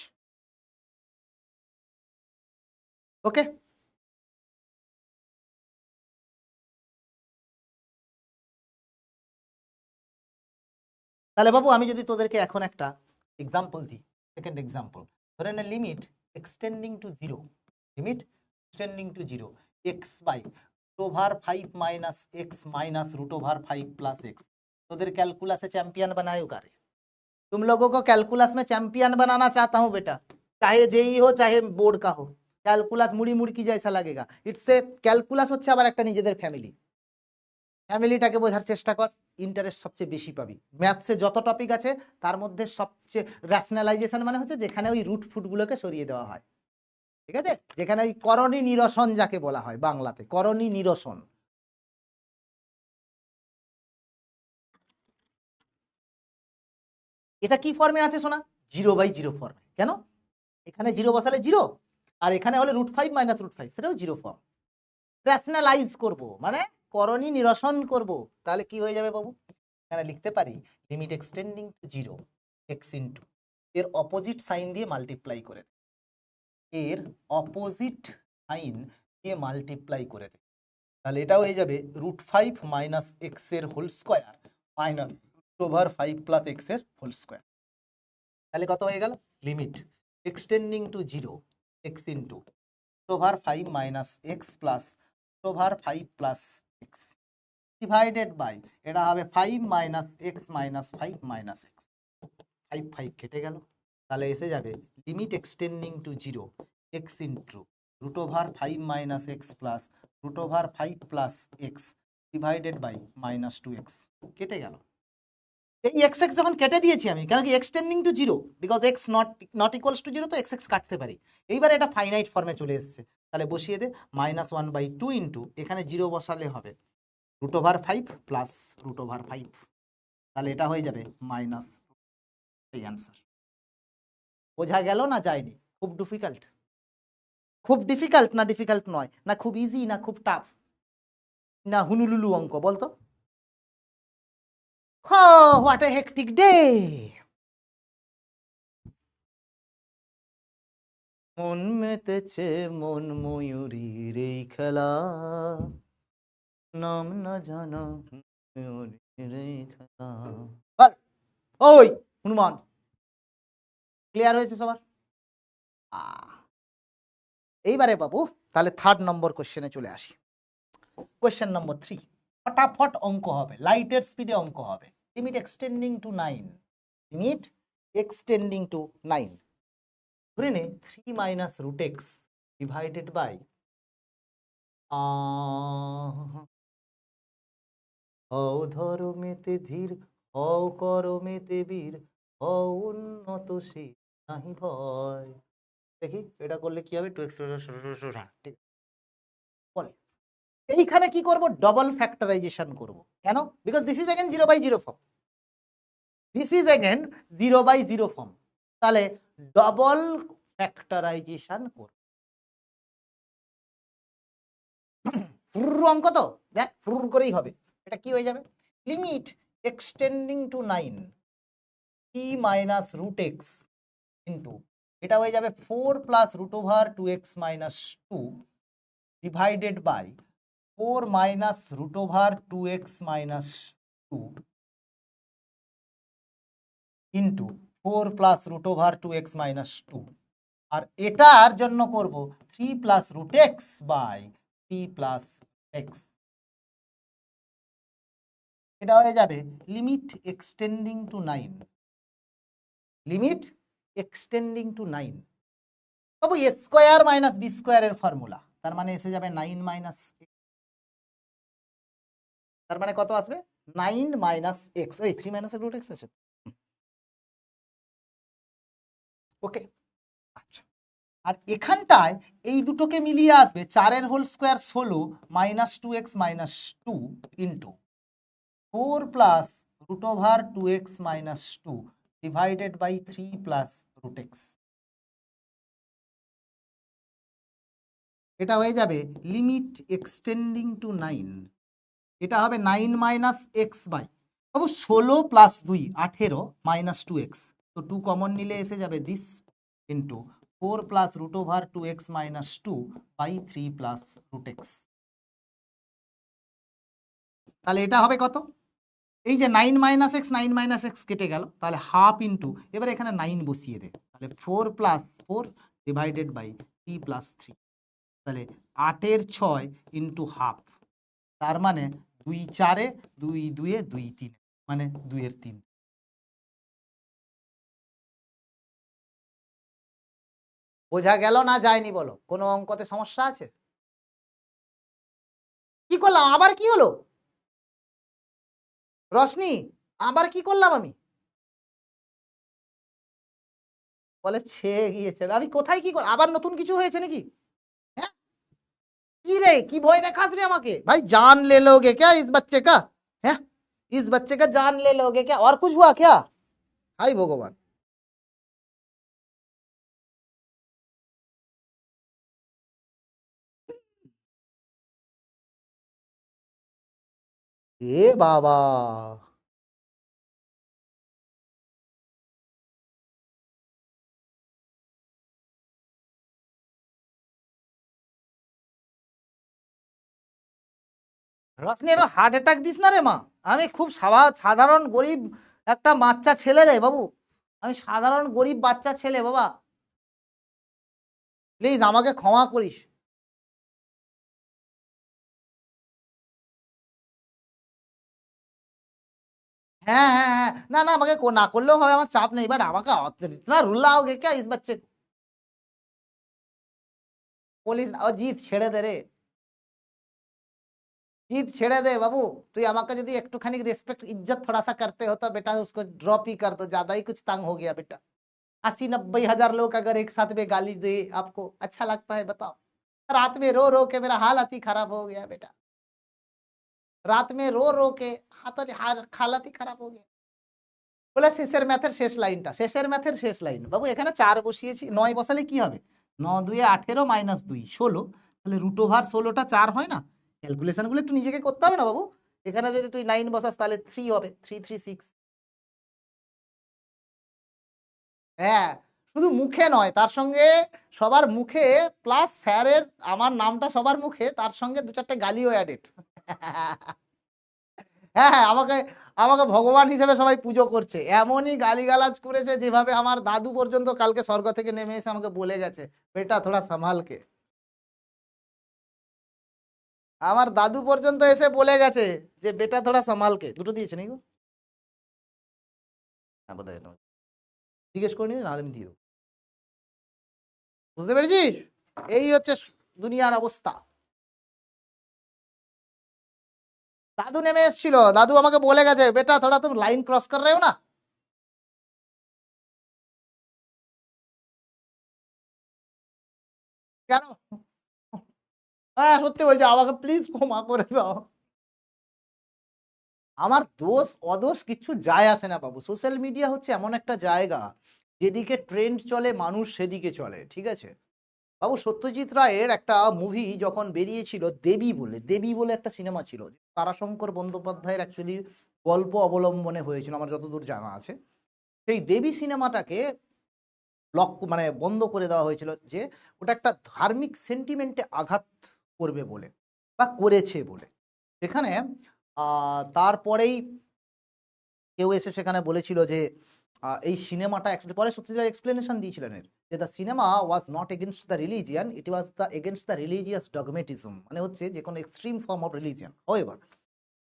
ওকে, তাহলে বাবু আমি যদি তোদেরকে এখন একটা এক্সাম্পল দিই, সেকেন্ড এক্সাম্পল, ধরে নে limit extending to zero, limit extending to zero x by over 5 minus x minus root over 5 plus x. তোদের ক্যালকুলাসে चैंपियन बनाए उगारे, तुम लोगों को कैलकुलस में चैंपियन बनाना चाहता हूं बेटा, चाहे जेई हो चाहे बोर्ड का हो, ক্যালকুলাস মুড়ি মুড়কি जैसा लगेगा। इट्स ए ক্যালকুলাস হচ্ছে আবার একটা নিজেদের ফ্যামিলি, ফ্যামিলিটাকে বোঝার চেষ্টা কর, ইন্টারেস্ট সবচেয়ে বেশি পাবি। ম্যাথসে যত টপিক আছে তার মধ্যে সবচেয়ে র্যাশনালাইজেশন মানে হচ্ছে যেখানে ওই রুট ফুটগুলোকে সরিয়ে দেওয়া হয়, ঠিক আছে, যেখানে ওই করণী নিরসন যাকে বলা হয় বাংলাতে, করণী নিরসন। এটা কি ফর্মে আছে শোনা, 0/0 ফর্মে। কেন, এখানে 0 বসালে 0, আর এখানে হলে √5 মাইনাস √5, সেটাও 0 ফর্ম। র্যাশনালাইজ করব মানে করণী নিরসন করব, তাহলে কি হয়ে যাবে বাবু, এখানে লিখতে পারি limit extending to 0 x into এর অপোজিট সাইন দিয়ে মাল্টিপ্লাই করে দে, এর অপোজিট সাইন দিয়ে মাল্টিপ্লাই করে দে, তাহলে এটা হয়ে যাবে √5 মাইনাস এক্স এর whole square minus over 5 plus x এর হোল স্কোয়ার। তাহলে কত হয়ে গেল, limit extending to 0 x into over 5 minus x plus over 5 plus x divided by, এটা হবে 5 minus x minus 5 minus x, 5 5 কেটে গেল, তাহলে এসে যাবে limit extending to 0 x into √5 minus x plus √5 plus x divided by minus 2x, কেটে গেল। এই এক্স এক্স যখন কেটে দিয়েছি আমি, কেন কি extending to 0, because x not equals to 0, তো এক্স এক্স কাটতে পারি। এইবার এটা ফাইনাইট ফর্মে চলে এসছে, তাহলে বসিয়ে দে -1/2 ইন্টু এখানে 0 বসালে হবে √5 প্লাস √5, তাহলে এটা হয়ে যাবে মাইনাস, এই অ্যান্সার। বোঝা গেল না যায়নি? খুব ডিফিকাল্ট, খুব ডিফিকাল্ট না ডিফিকাল্ট নয়, না খুব ইজি না খুব টাফ, না হুনুলুলু অঙ্ক বলতো? What a hectic day. মন মেতেছে মন ময়ূরীর এই খেলা, নাম না জানা ময়ূরীর এই খেলা। ওই হনুমান, ক্লিয়ার হয়েছে সবার? এইবারে বাবু তাহলে 3rd নম্বর কোশ্চেনে চলে আসি। কোশ্চেন নম্বর 3 ফটাফট অঙ্ক হবে, লাইটের স্পিডে অঙ্ক হবে। Limit extending to 9, limit extending to 9, ধরে নে 3 মাইনাস √x ডিভাইডেড বাই হও ধর্মেতে ধীর, হও করমেতে বীর, হও উন্নত সে নাহি ভয়। দেখি এটা করলে কি হবে, 2x, ঠিক বলে। এইখানে কি করব, ডবল ফ্যাক্টরাইজেশন করব। কেন, because this is again 0/0 form, this is again 0/0 form, তাহলে ডবল ফ্যাক্টরাইজেশন করব। অঙ্ক তো দেখ, ফুর করেই হবে। এটা কি হয়ে যাবে, limit extending to 9 3 minus √x into এটা হয়ে যাবে 4 plus √2x minus 2 divided by 4 minus √2x minus 2 into 4 plus √2x minus 2, আর এটার জন্য করব 3 plus √x by 3 plus x, এটা হয়ে যাবে limit extending to 9, limit extending to 9। বাবু a square minus B square এর ফর্মুলা, তার মানে এসে যাবে 9 মাইনাস, তার মানে কত আসবে 9 মাইনাস এক্স, ওই 3 মাইনাস √x আছে। ওকে, আচ্ছা, আর এখানটায় এই দুটোকে মিলিয়ে আসবে 4 এর whole square 16 minus 2x minus 2 into 4 plus √2x minus 2 divided by 3 plus √x, এটা হয়ে যাবে লিমিট এক্সটেন্ডিং টু 9, এটা হবে 9 minus x by Babu 16 plus 2 18 minus 2x, তো 2 কমন নিলে এসে যাবে this into 4 plus root over 2x minus 2 by 3 plus root x. তাহলে এটা হবে কত? এই যে 9 মাইনাস এক্স 9 মাইনাস এক্স কেটে গেল, তাহলে হাফ ইন্টু, এবার এখানে 9 বসিয়ে দে, তাহলে 4 প্লাস 4 ডিভাইডেড বাই 3 প্লাস 3, তাহলে 8 এর 6 ইন্টু হাফ, তার মানে 2 4 2 2 2 3, মানে 2 এর 3। বোঝা গেল না যায়নি বলো? কোনো অঙ্কতে সমস্যা আছে? কি করলাম আবার? কি হলো রশনি, আবার কি করলাম আমি? বলে ছে গিয়েছে, আমি কোথায় কি আবার নতুন কিছু হয়েছে নাকি? হ্যাঁ, কি রে, কি ভয় দেখাস রে আমাকে? ভাই জান ले लोगे क्या इस बच्चे का? हैं? इस बच्चे का जान ले लोगे क्या? और कुछ हुआ क्या? हाय भगवान। এ বাবা, রশনি এর হার্ট অ্যাটাক দিস না রে মা। আমি খুব সাধারণ গরিব একটা বাচ্চা ছেলে রে বাবু, আমি সাধারণ গরিব বাচ্চা ছেলে বাবা, প্লিজ আমাকে ক্ষমা করিস। হ্যাঁ হ্যাঁ হ্যাঁ, না না আমাকে না করলেও হবে, আমার চাপ নেই, বাট আমাকে ইतना रुलाओगे क्या इस बच्चे को? বলিস না, ও জিৎ ছেড়ে দে রে, জিৎ ছেড়ে দে বাবু। তুই আমাকে যদি একটুখানি রেসপেক্ट इज्जत थोड़ा सा करते हो तो बेटा उसको ड्रॉप ही कर दो, ज्यादा ही कुछ तंग हो गया बेटा। 80 90 हजार लोग अगर एक साथ में गाली दे आपको अच्छा लगता है बताओ? रात में रो रो के मेरा हालत ही खराब हो गया बेटा, রাত মে রো রো কে হালাত হি খারাপ হো গিয়া। বলে শেষের ম্যাথের শেষ লাইনটা, শেষের ম্যাথের শেষ লাইন বাবু, এখানে 4 বসিয়েছি, 9 বসালে কি হবে? 9 2 18 মাইনাস 2 16, তাহলে রুট ওভার 16টা 4 হয় না? ক্যালকুলেশন গুলো একটু নিজেকে করতে হবে না বাবু? এখানে যদি তুই 9 বসাস তাহলে 3 হবে, 3 3 6। হ্যাঁ, শুধু মুখে নয়, তার সঙ্গে সবার মুখে, প্লাস স্যারের আমার নামটা সবার মুখে, তার সঙ্গে 2 4টে গালিও অ্যাডেড। হ্যাঁ হ্যাঁ, আমাকে আমাকে ভগবান হিসেবে সবাই পুজো করছে, এমনই গালিগালাজ করেছে যেভাবে আমার দাদু পর্যন্ত কালকে স্বর্গ থেকে নেমে এসে আমাকে বলে গেছে, বেটা থোড়া সামালকে। আমার দাদু পর্যন্ত এসে বলে গেছে যে বেটা থোড়া সামালকে। দুটো দিয়েছে নাকি গো? হ্যাঁ বোধহয় এটা। জিজ্ঞেস করে নিবি, নাহলে আমি দিয়ে দেবো। বুঝতে পেরেছিস? এই হচ্ছে দুনিয়ার অবস্থা। দাদু নেমে এসেছিল, দাদু আমাকে বলে গেছে বেটা থোড়া তুমি লাইন ক্রস কর রে না। কেন? হ্যাঁ সত্যি বলছি, আমাকে প্লিজ ক্ষমা করে দাও। আমার দোষ অদোষ কিচ্ছু যায় আসে না বাবু। সোশ্যাল মিডিয়া হচ্ছে এমন একটা জায়গা, যেদিকে ট্রেন্ড চলে মানুষ সেদিকে চলে, ঠিক আছে বাবু? সত্যজিৎ রায়ের একটা মুভি যখন বেরিয়েছিল, দেবী বলে, দেবী বলে একটা সিনেমা ছিল, তারাশঙ্কর বন্দ্যোপাধ্যায়ের অ্যাকচুয়ালি গল্প অবলম্বনে হয়েছিল আমার যতদূর জানা আছে। সেই দেবী সিনেমাটাকে ব্লক মানে বন্ধ করে দেওয়া হয়েছিল, যে ওটা একটা ধার্মিক সেন্টিমেন্টে আঘাত করবে বলে, বা করেছে বলে। সেখানে তারপরেই কেউ এসে সেখানে বলেছিল যে এই সিনেমাটা অ্যাকচুয়ালি, পরে সত্যজিৎ এক্সপ্লেনেশন দিয়েছিলেন এর, যে the cinema was not against the religion, it was the against the religious dogmatism, মানে হচ্ছে যে কোনো এক্সট্রিম ফর্ম অফ রিলিজিয়ান। এবার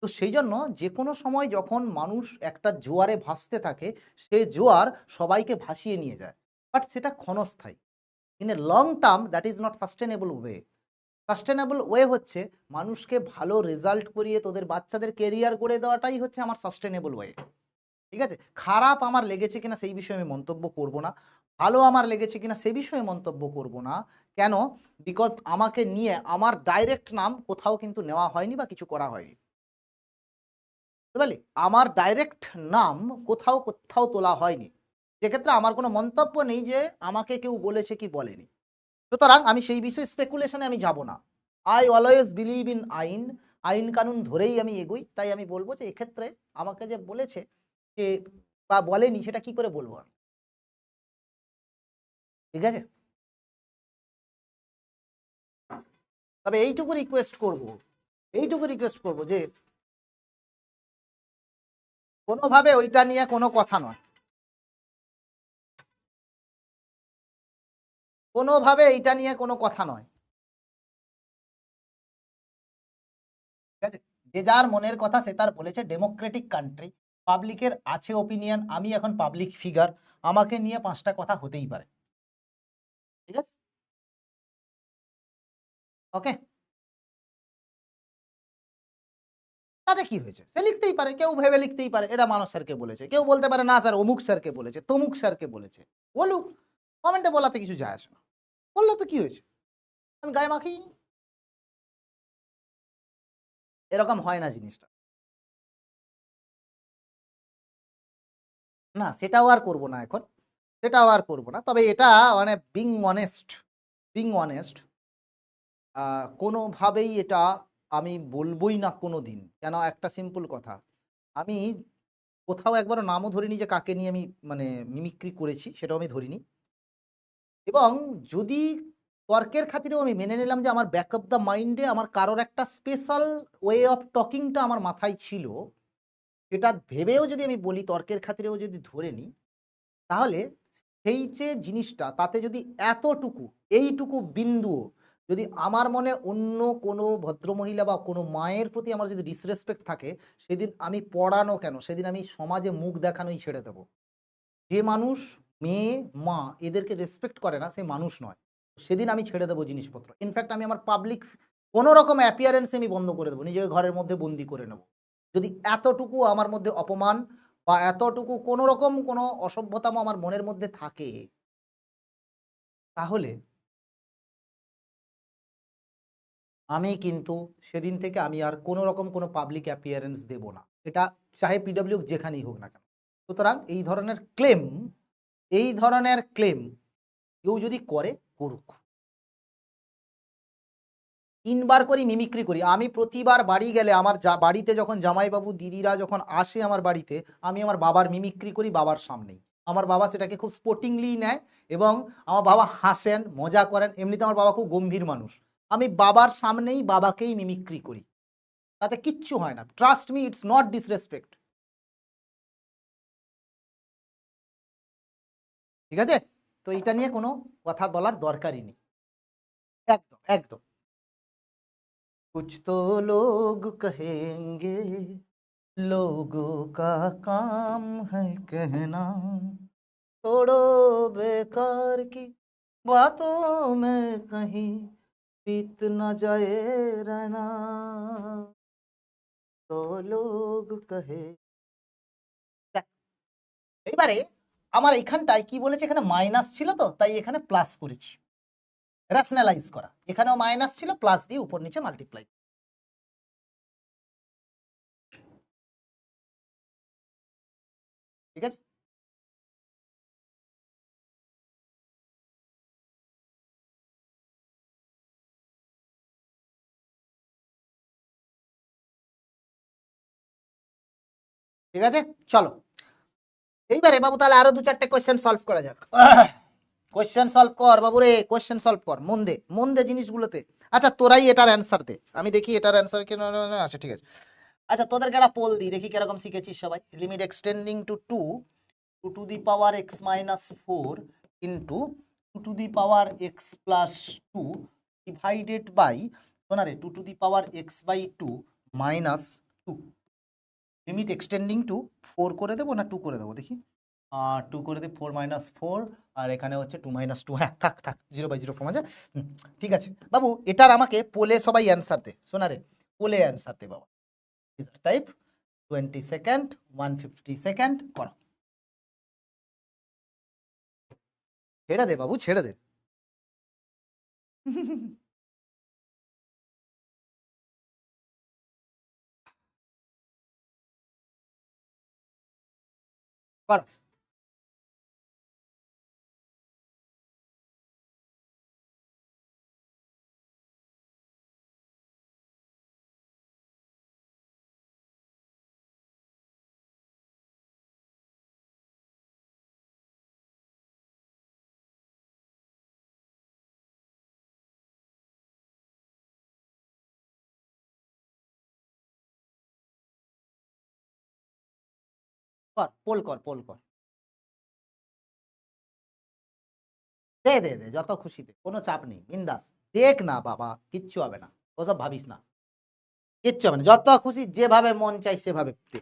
তো সেই জন্য যে কোনো সময় যখন মানুষ একটা জোয়ারে ভাসতে থাকে, সে জোয়ার সবাইকে ভাসিয়ে নিয়ে যায়, বাট সেটা ক্ষণস্থায়ী। In a long term that is not sustainable way. Sustainable way হচ্ছে মানুষকে ভালো রেজাল্ট করিয়ে তোদের বাচ্চাদের কেরিয়ার করে দেওয়াটাই হচ্ছে আমার সাস্টেনেবল ওয়ে। ঠিক আছে? খারাপ আমার লেগেছে কিনা সেই বিষয়ে আমি মন্তব্য করব না, ভালো আমার লেগেছে কিনা সে বিষয়ে মন্তব্য করব না। কেন? বিকজ আমাকে নিয়ে আমার ডাইরেক্ট নাম কোথাও কিন্তু নেওয়া হয়নি বা কিছু করা হয়নি, বুঝতে পারলি? আমার ডাইরেক্ট নাম কোথাও কোথাও তোলা হয়নি, সেক্ষেত্রে আমার কোনো মন্তব্য নেই যে আমাকে কেউ বলেছে কি বলেনি। সুতরাং আমি সেই বিষয়ে স্পেকুলেশনে আমি যাব না। আই অলওয়েজ বিলিভ ইন আইন, আইন কানুন ধরেই আমি এগোই, তাই আমি বলবো যে এক্ষেত্রে আমাকে যে বলেছে যে বা বলেনি সেটা কি করে বলবো আমি, ঠিক আছে? তবে এইটুকু রিকোয়েস্ট করব যে কোনোভাবে ওইটা নিয়ে কোনো কথা নয়, কোনোভাবে এইটা নিয়ে কোনো কথা নয়, ঠিক আছে? যে যার মনের কথা সে তার বলেছে, ডেমোক্রেটিক কান্ট্রি, পাবলিকের আছে ওপিনিয়ন, আমি এখন পাবলিক ফিগার, আমাকে নিয়ে 5টা কথা হতেই পারে, ঠিক আছে? ওকে, তাতে কি হয়েছে, সে লিখতেই পারে, কেউ ভেবে লিখতেই পারে এটা মানস স্যারকে বলেছে, কেউ বলতে পারে না স্যার অমুক স্যারকে বলেছে, তমুক স্যারকে বলেছে, বলুক, কমেন্টে বলাতে কিছু যায় আসে না, বললো তো কি হয়েছে, আমি গায়ে মাখি, এরকম হয় না জিনিসটা। না সেটাও আর করব না এখন, সেটাও আর করব না, তবে এটা মানে বিং অনেস্ট কোনোভাবেই এটা আমি বলবোই না কোনো দিন, কেন একটা সিম্পল কথা, আমি কোথাও একবারও নামও ধরিনি যে কাকে নিয়ে আমি মানে মিমিক্রি করেছি, সেটাও আমি ধরিনি, এবং যদি তর্কের খাতিরেও আমি মেনে নিলাম যে আমার ব্যাক অফ দ্য মাইন্ডে আমার কারোর একটা স্পেশাল ওয়ে অফ টকিংটা আমার মাথায় ছিল, সেটা ভেবেও যদি আমি বলি, তর্কের খাতিরেও যদি ধরে নিই, তাহলে সেই যে জিনিসটা তাতে যদি এতটুকু এইটুকু বিন্দুও যদি আমার মনে অন্য কোনো ভদ্রমহিলা বা কোনো মায়ের প্রতি আমার যদি ডিসরেসপেক্ট থাকে, সেদিন আমি পড়ানো কেন, সেদিন আমি সমাজে মুখ দেখানোই ছেড়ে দেবো। যে মানুষ মেয়ে মা এদেরকে রেসপেক্ট করে না সে মানুষ নয়, সেদিন আমি ছেড়ে দেবো জিনিসপত্র, ইনফ্যাক্ট আমি আমার পাবলিক কোনো রকম অ্যাপিয়ারেন্স আমি বন্ধ করে দেবো, নিজেকে ঘরের মধ্যে বন্দি করে নেব, যদি এতটুকু আমার মধ্যে অপমান বা এতটুকু কোনো রকম কোনো অসভ্যতাম আমার মনের মধ্যে থাকে, তাহলে আমি কিন্তু সেদিন থেকে আমি আর কোনো রকম কোনো পাবলিক অ্যাপিয়ারেন্স দেব না, এটা চাহে পিডব্লিউ যেখানেই হোক না কেন। সুতরাং এই ধরনের ক্লেম কেউ যদি করে করুক, 3বার করি মিমিক্রি করি, আমি প্রতিবার বাড়ি গেলে আমার বাড়িতে যখন জামাইবাবু দিদিরা যখন আসে আমার বাড়িতে, আমি আমার বাবার মিমিক্রি করি বাবার সামনেই, আমার বাবা সেটাকে খুব স্পোর্টিংলি নেয়, এবং আমার বাবা হাসেন মজা করেন, এমনিতে আমার বাবা খুব গম্ভীর মানুষ, আমি বাবার সামনেই বাবাকেই মিমিক্রি করি, তাতে কিচ্ছু হয় না, trust me, it's not disrespect, ঠিক আছে? তো এটা নিয়ে কোনো কথা বলার দরকারই নেই, একদম একদম। कुछ तो लोग कहेंगे, लोगों का काम है कहना, छोड़ो बेकार की बातों में कहीं बीत न जाए रहना, तो लोग कहे। দেখ, এবারে আমার এখানটায় কি বলেছে, এখানে মাইনাস ছিল তো তাই এখানে প্লাস করেছি, রেশনালাইজ করা, এখানেও মাইনাস ছিল প্লাস দিয়ে উপর নিচে মাল্টিপ্লাই, ঠিক আছে? ঠিক আছে, চলো এইবারে বাবু তাহলে আরো 2-4টে কোয়েশ্চেন সলভ করা যাক। কোয়েশ্চেন সলভ কর বাবু রে, কোয়েশ্চেন সলভ কর মন দে জিনিসগুলোতে। আচ্ছা তোরাই এটার অ্যান্সার দে, আমি দেখি এটার অ্যান্সার কি আচ্ছা ঠিক আছে। আচ্ছা তোদেরকে একটা পোল দিই, দেখি কিরকম শিখেছিস সবাই। Limit extending to 2 two the power x minus 4 into two the power x plus 2 divided by, শোনা রে, two the power x by 2 minus 2, limit extending to 4 করে দেবো না 2 করে দেবো দেখি, 2 করে দিই, 4 - 4, আর এখানে হচ্ছে 2 - 2, হ্যাঁ থাক থাক, 0/0 ফর্ম আছে। ঠিক আছে বাবু, এটার আমাকে পোলে সবাই অ্যান্সার দে, শোনা রে, পোলে অ্যান্সার দে বাবা, টাইপ 20 সেকেন্ড 150 সেকেন্ড করো, ছেড়ে দে বাবু ছেড়ে দে। করো। কর, পোল কর, পোল কর, দে দে দে, যত খুশি দে, কোনো চাপ নেই, বিন্দাস দেখ না বাবা, কিচ্ছু হবে না, ওসব ভাবিস না, কিচ্ছু হবে না, যত খুশি যেভাবে মন চাই সেভাবে দে,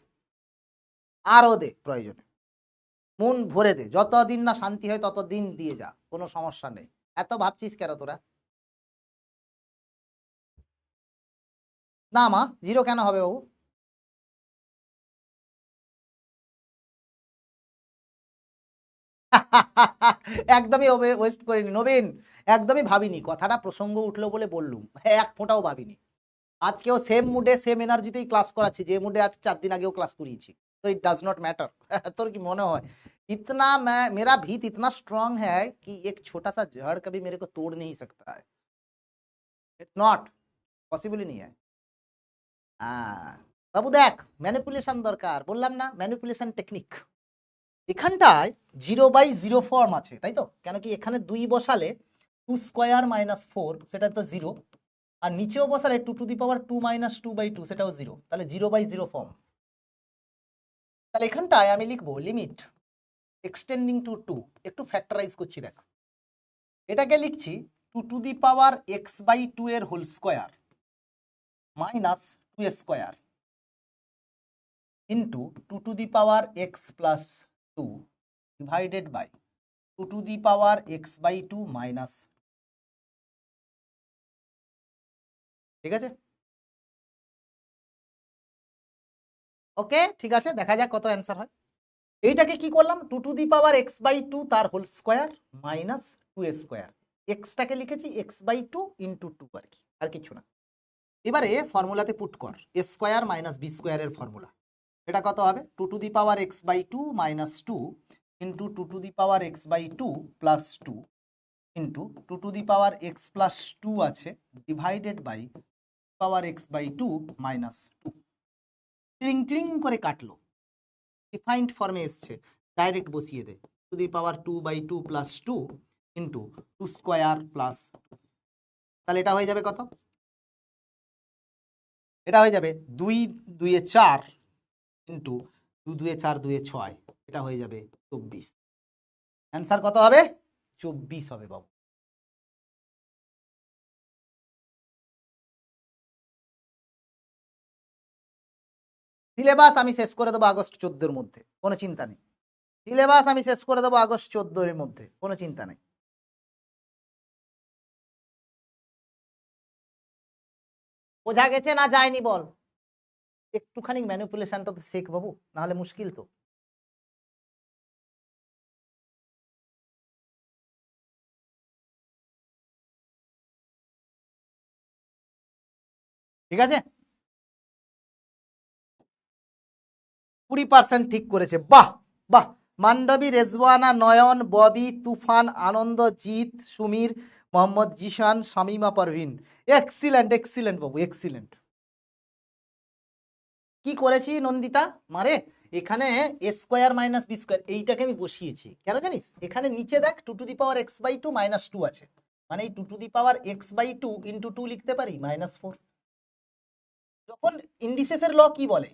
আরো দে প্রয়োজনে, মন ভরে দে, যতদিন না শান্তি হয় ততদিন দিয়ে যা, কোনো সমস্যা নেই। এত ভাবছিস কেন তোরা? না মা, জিরো কেন হবে বাবু? একদমই ওয়েস্ট করিনি নবীন, একদমই ভাবিনি, কথাটা প্রসঙ্গ উঠলো বলে বললুম, এক ফোঁটাও ভাবিনি। আজকেও সেম মুডে সেম এনার্জিতেই ক্লাস করাচ্ছি যে মুডে আজ 4 दिन আগেও ক্লাস করিয়েছি, তো ইট ডাজ নট ম্যাটার। তোর কি মনে হয় इतना मैं मेरा भीत इतना स्ट्रांग है कि एक छोटा सा जड़ कभी मेरे को तोड़ नहीं सकता है, इट्स नॉट पॉसिबल ही नहीं है। বাবু দেখ, ম্যানিপুলেশন দরকার, বললাম না ম্যানিপুলেশন টেকনিক। এখানটায় 0/0 ফর্ম আছে, তাই তো? কেন কি এখানে 2 বসালে 2² - 4 সেটা তো 0, আর নিচেও বসালে 2⁻2 - 2/2 সেটাও 0, তাহলে 0/0 ফর্ম। তাহলে এখানটায় আমি লিখবো লিমিট এক্সটেন্ডিং টু 2, একটু ফ্যাক্টরাইজ করছি দেখ, এটাকে লিখছি 2x/2 এর whole square minus 2² into 2x+2 divided by 2x/2 minus, ঠিক আছে? ওকে, ঠিক আছে, দেখা যাক কত অ্যান্সার হয়। এইটাকে কি করলাম, 2x/2 তার হোল স্কোয়ার মাইনাস 2² এক্সটাকে লিখেছি x/2 ইন্টু 2 আর কি, আর কিছু না। এবারে ফর্মুলাতে পুট কর a² - b² এর ফর্মুলা, এটা কত হবে 2x/2 - 2 into 2x/2 plus 2 into 2x+2 আছে ডিভাইডেড বাই x/2 মাইনাস 2, ক্লিং ক্লিং করে কাটলো, ডিফাইন্ড ফর্মে এসছে, ডাইরেক্ট বসিয়ে দে 2/2 প্লাস 2 ইন্টু 2² প্লাস, তাহলে এটা হয়ে যাবে কত? এটা হয়ে যাবে 2 2 4 ইন্টু 2 2 4 2 6, এটা হয়ে যাবে 24। অ্যান্সার কত হবে? 24 হবে বাবু। সিলেবাস আমি শেষ করে দেবো আগস্ট 14-র মধ্যে, কোনো চিন্তা নেই। সিলেবাস আমি শেষ করে দেবো আগস্ট 14-এর মধ্যে, কোনো চিন্তা নেই। বোঝা গেছে না যায়নি বল? একটুখানি ম্যানিপুলেশনটা তো শেখ বাবু, নাহলে মুশকিল তো। ঠিক আছে, 20% ঠিক করেছে, বাহ বাহ। মান্ডবী, রেজওয়ানা, নয়ন, ববি, তুফান, আনন্দ, জিৎ, সুমির, মোহাম্মদ জিশান, শামিমা পারভিন, এক্সিলেন্ট এক্সিলেন্ট বাবু, এক্সিলেন্ট। কি করেছি নন্দিতা মারে, এখানে a² - b² এইটাকে আমি বসিয়েছি, কেন জানিস? এখানে নিচে দেখ 2x/2 - 2 আছে, মানে এই 2x/2 ইন্টু 2 লিখতে পারি -4। যখন ইন্ডিসেসের ল কি বলে,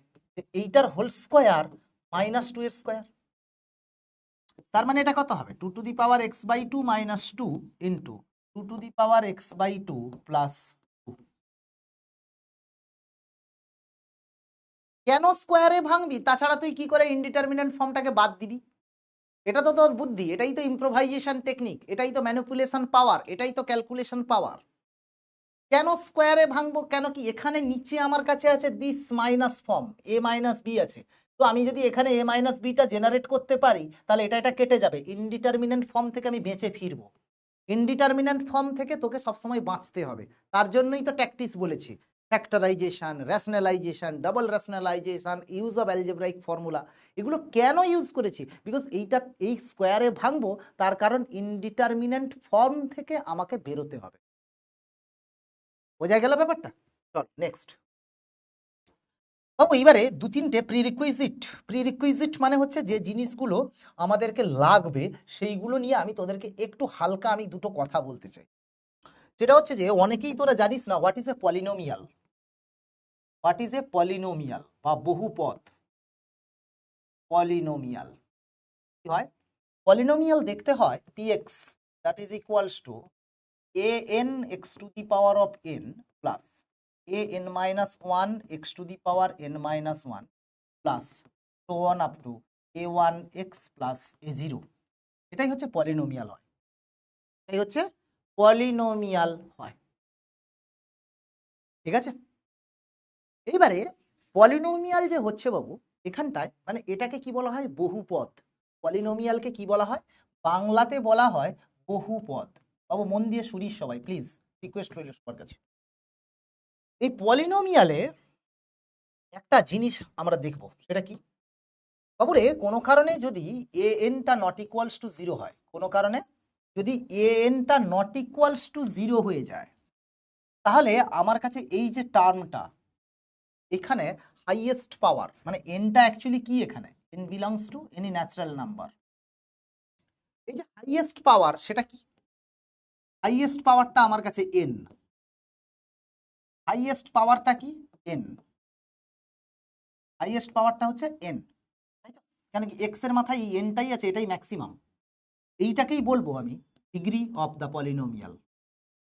এইটার হোল স্কোয়ার -2 এর স্কোয়ার, তার মানে এটা কত হবে 2x/2 - 2 ইন্টু 2x/2 প্লাস 2। কেন স্কোয়ারে ভাঙবি? তাছাড়া তুই কি করে ইনডিটারমিনেন্ট ফর্মটাকে বাদ দিবি? এটা তো তোর বুদ্ধি, এটাই তো ইম্প্রোভাইজেশন টেকনিক, এটাই তো ম্যানিপুলেশন পাওয়ার, এটাই তো ক্যালকুলেশন পাওয়ার। কেন স্কোয়ারে ভাঙবো? কেন কি এখানে নিচে আমার কাছে আছে this minus form, a - b আছে, তো আমি যদি এখানে a - bটা জেনারেট করতে পারি তাহলে এটা কেটে যাবে, ইনডিটারমিনেন্ট ফর্ম থেকে আমি বেঁচে ফিরবো। ইনডিটারমিনেন্ট ফর্ম থেকে তোকে সবসময় বাঁচতে হবে, তার জন্যই তো ট্যাকটিস বলেছি, factorisation, rationalisation, double rationalisation, use of algebraic formula, এগুলো কেন ইউজ করেছি? বিকজ এইটা এই স্কোয়ারে ভাঙবো, তার কারণ ইনডিটারমিনেন্ট ফর্ম থেকে আমাকে বেরোতে হবে। বোঝা গেল ব্যাপারটা? চল নেক্সট বাবু, এইবারে 2-3টে প্রিরিকুইজিট মানে হচ্ছে যে জিনিসগুলো আমাদেরকে লাগবে, সেইগুলো নিয়ে আমি তোদেরকে একটু হালকা আমি দুটো কথা বলতে চাই। সেটা হচ্ছে যে অনেকেই তোরা জানিস না what is a polynomial, what is a polynomial বা বহুপদ। পলিনোমিয়াল কি হয়? পলিনোমিয়াল দেখতে হয় px that is equals two an x two the power of n plus an minus 1 x two the power n minus 1 plus so on up to a1 x plus a0। এটাই হচ্ছে polynomial হয়, এই হচ্ছে polynomial হয়। ঠিক আছে, এইবারে polynomial যে হচ্ছে বাবু এখানটায় মানে এটাকে কি বলা হয়? বহুপদ। পলিনোমিয়ালকে কি বলা হয়? বাংলাতে বলা হয় বহুপদ। বাবু মন দিয়ে শুনিস সবাই প্লিজ, রিকোয়েস্ট রইল সবার কাছে। এই পলিনোমিয়ালে একটা জিনিস আমরা দেখব, সেটা কি বাবুরে? কোনো কারণে যদি এ এনটা নট ইকুয়ালস টু 0 হয়, কোনো কারণে যদি এ এনটা নট ইকুয়ালস টু 0 হয়ে যায়, তাহলে আমার কাছে এই যে টার্মটা এখানে হাইয়েস্ট পাওয়ার মানে এনটা অ্যাকচুয়ালি কি, এখানে N belongs to any natural number. এই যে হাইয়েস্ট পাওয়ার সেটা কি? হাইয়েস্ট পাওয়ারটা আমার কাছে এন। হাইয়েস্ট পাওয়ারটা কি? এন। হাইয়েস্ট পাওয়ারটা হচ্ছে এন, তাই তো? কেন কি এক্স এর মাথায় এই এনটাই আছে, এটাই ম্যাক্সিমাম। এইটাকেই বলবো আমি ডিগ্রি অফ দ্য পলিনোমিয়াল।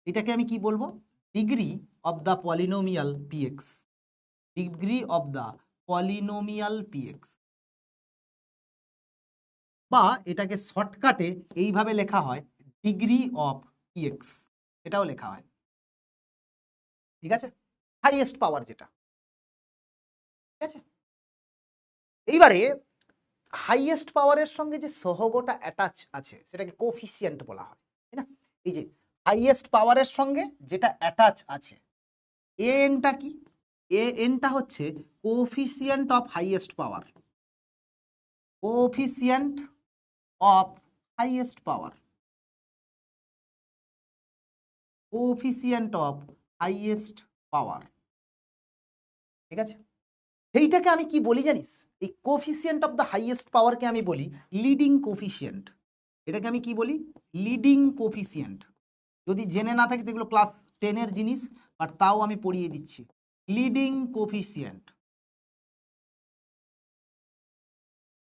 এটাকে আমি কি বলবো? Degree of the polynomial PX. Degree of the polynomial PX, বা এটাকে শর্টকাটে এইভাবে লেখা হয় ডিগ্রি অফ পিএক্স, এটাও লেখা হয়। ঠিক আছে, হাইয়েস্ট পাওয়ার যেটা। ঠিক আছে, এইবারে হাইয়েস্ট পাওয়ারের সঙ্গে যে সহগটা অ্যাটাচ আছে সেটাকে কোফিসিয়েন্ট বলা হয়, তাই না? এই যে হাইয়েস্ট পাওয়ারের সঙ্গে যেটা অ্যাটাচ আছে, এ এনটা কি? এ এনটা হচ্ছে coefficient of highest power. Coefficient of highest power, coefficient of highest power. ঠিক আছে, সেইটাকে আমি কি বলি জানিস? এই কোফিসিয়েন্ট অফ দ্য হাইয়েস্ট পাওয়ারকে আমি বলি লিডিং কোফিসিয়েন্ট। এটাকে আমি কি বলি? Leading coefficient. যদি জেনে না থাকে সেগুলো ক্লাস 10-এর জিনিস, বাট তাও আমি পড়িয়ে দিচ্ছি। Leading coefficient.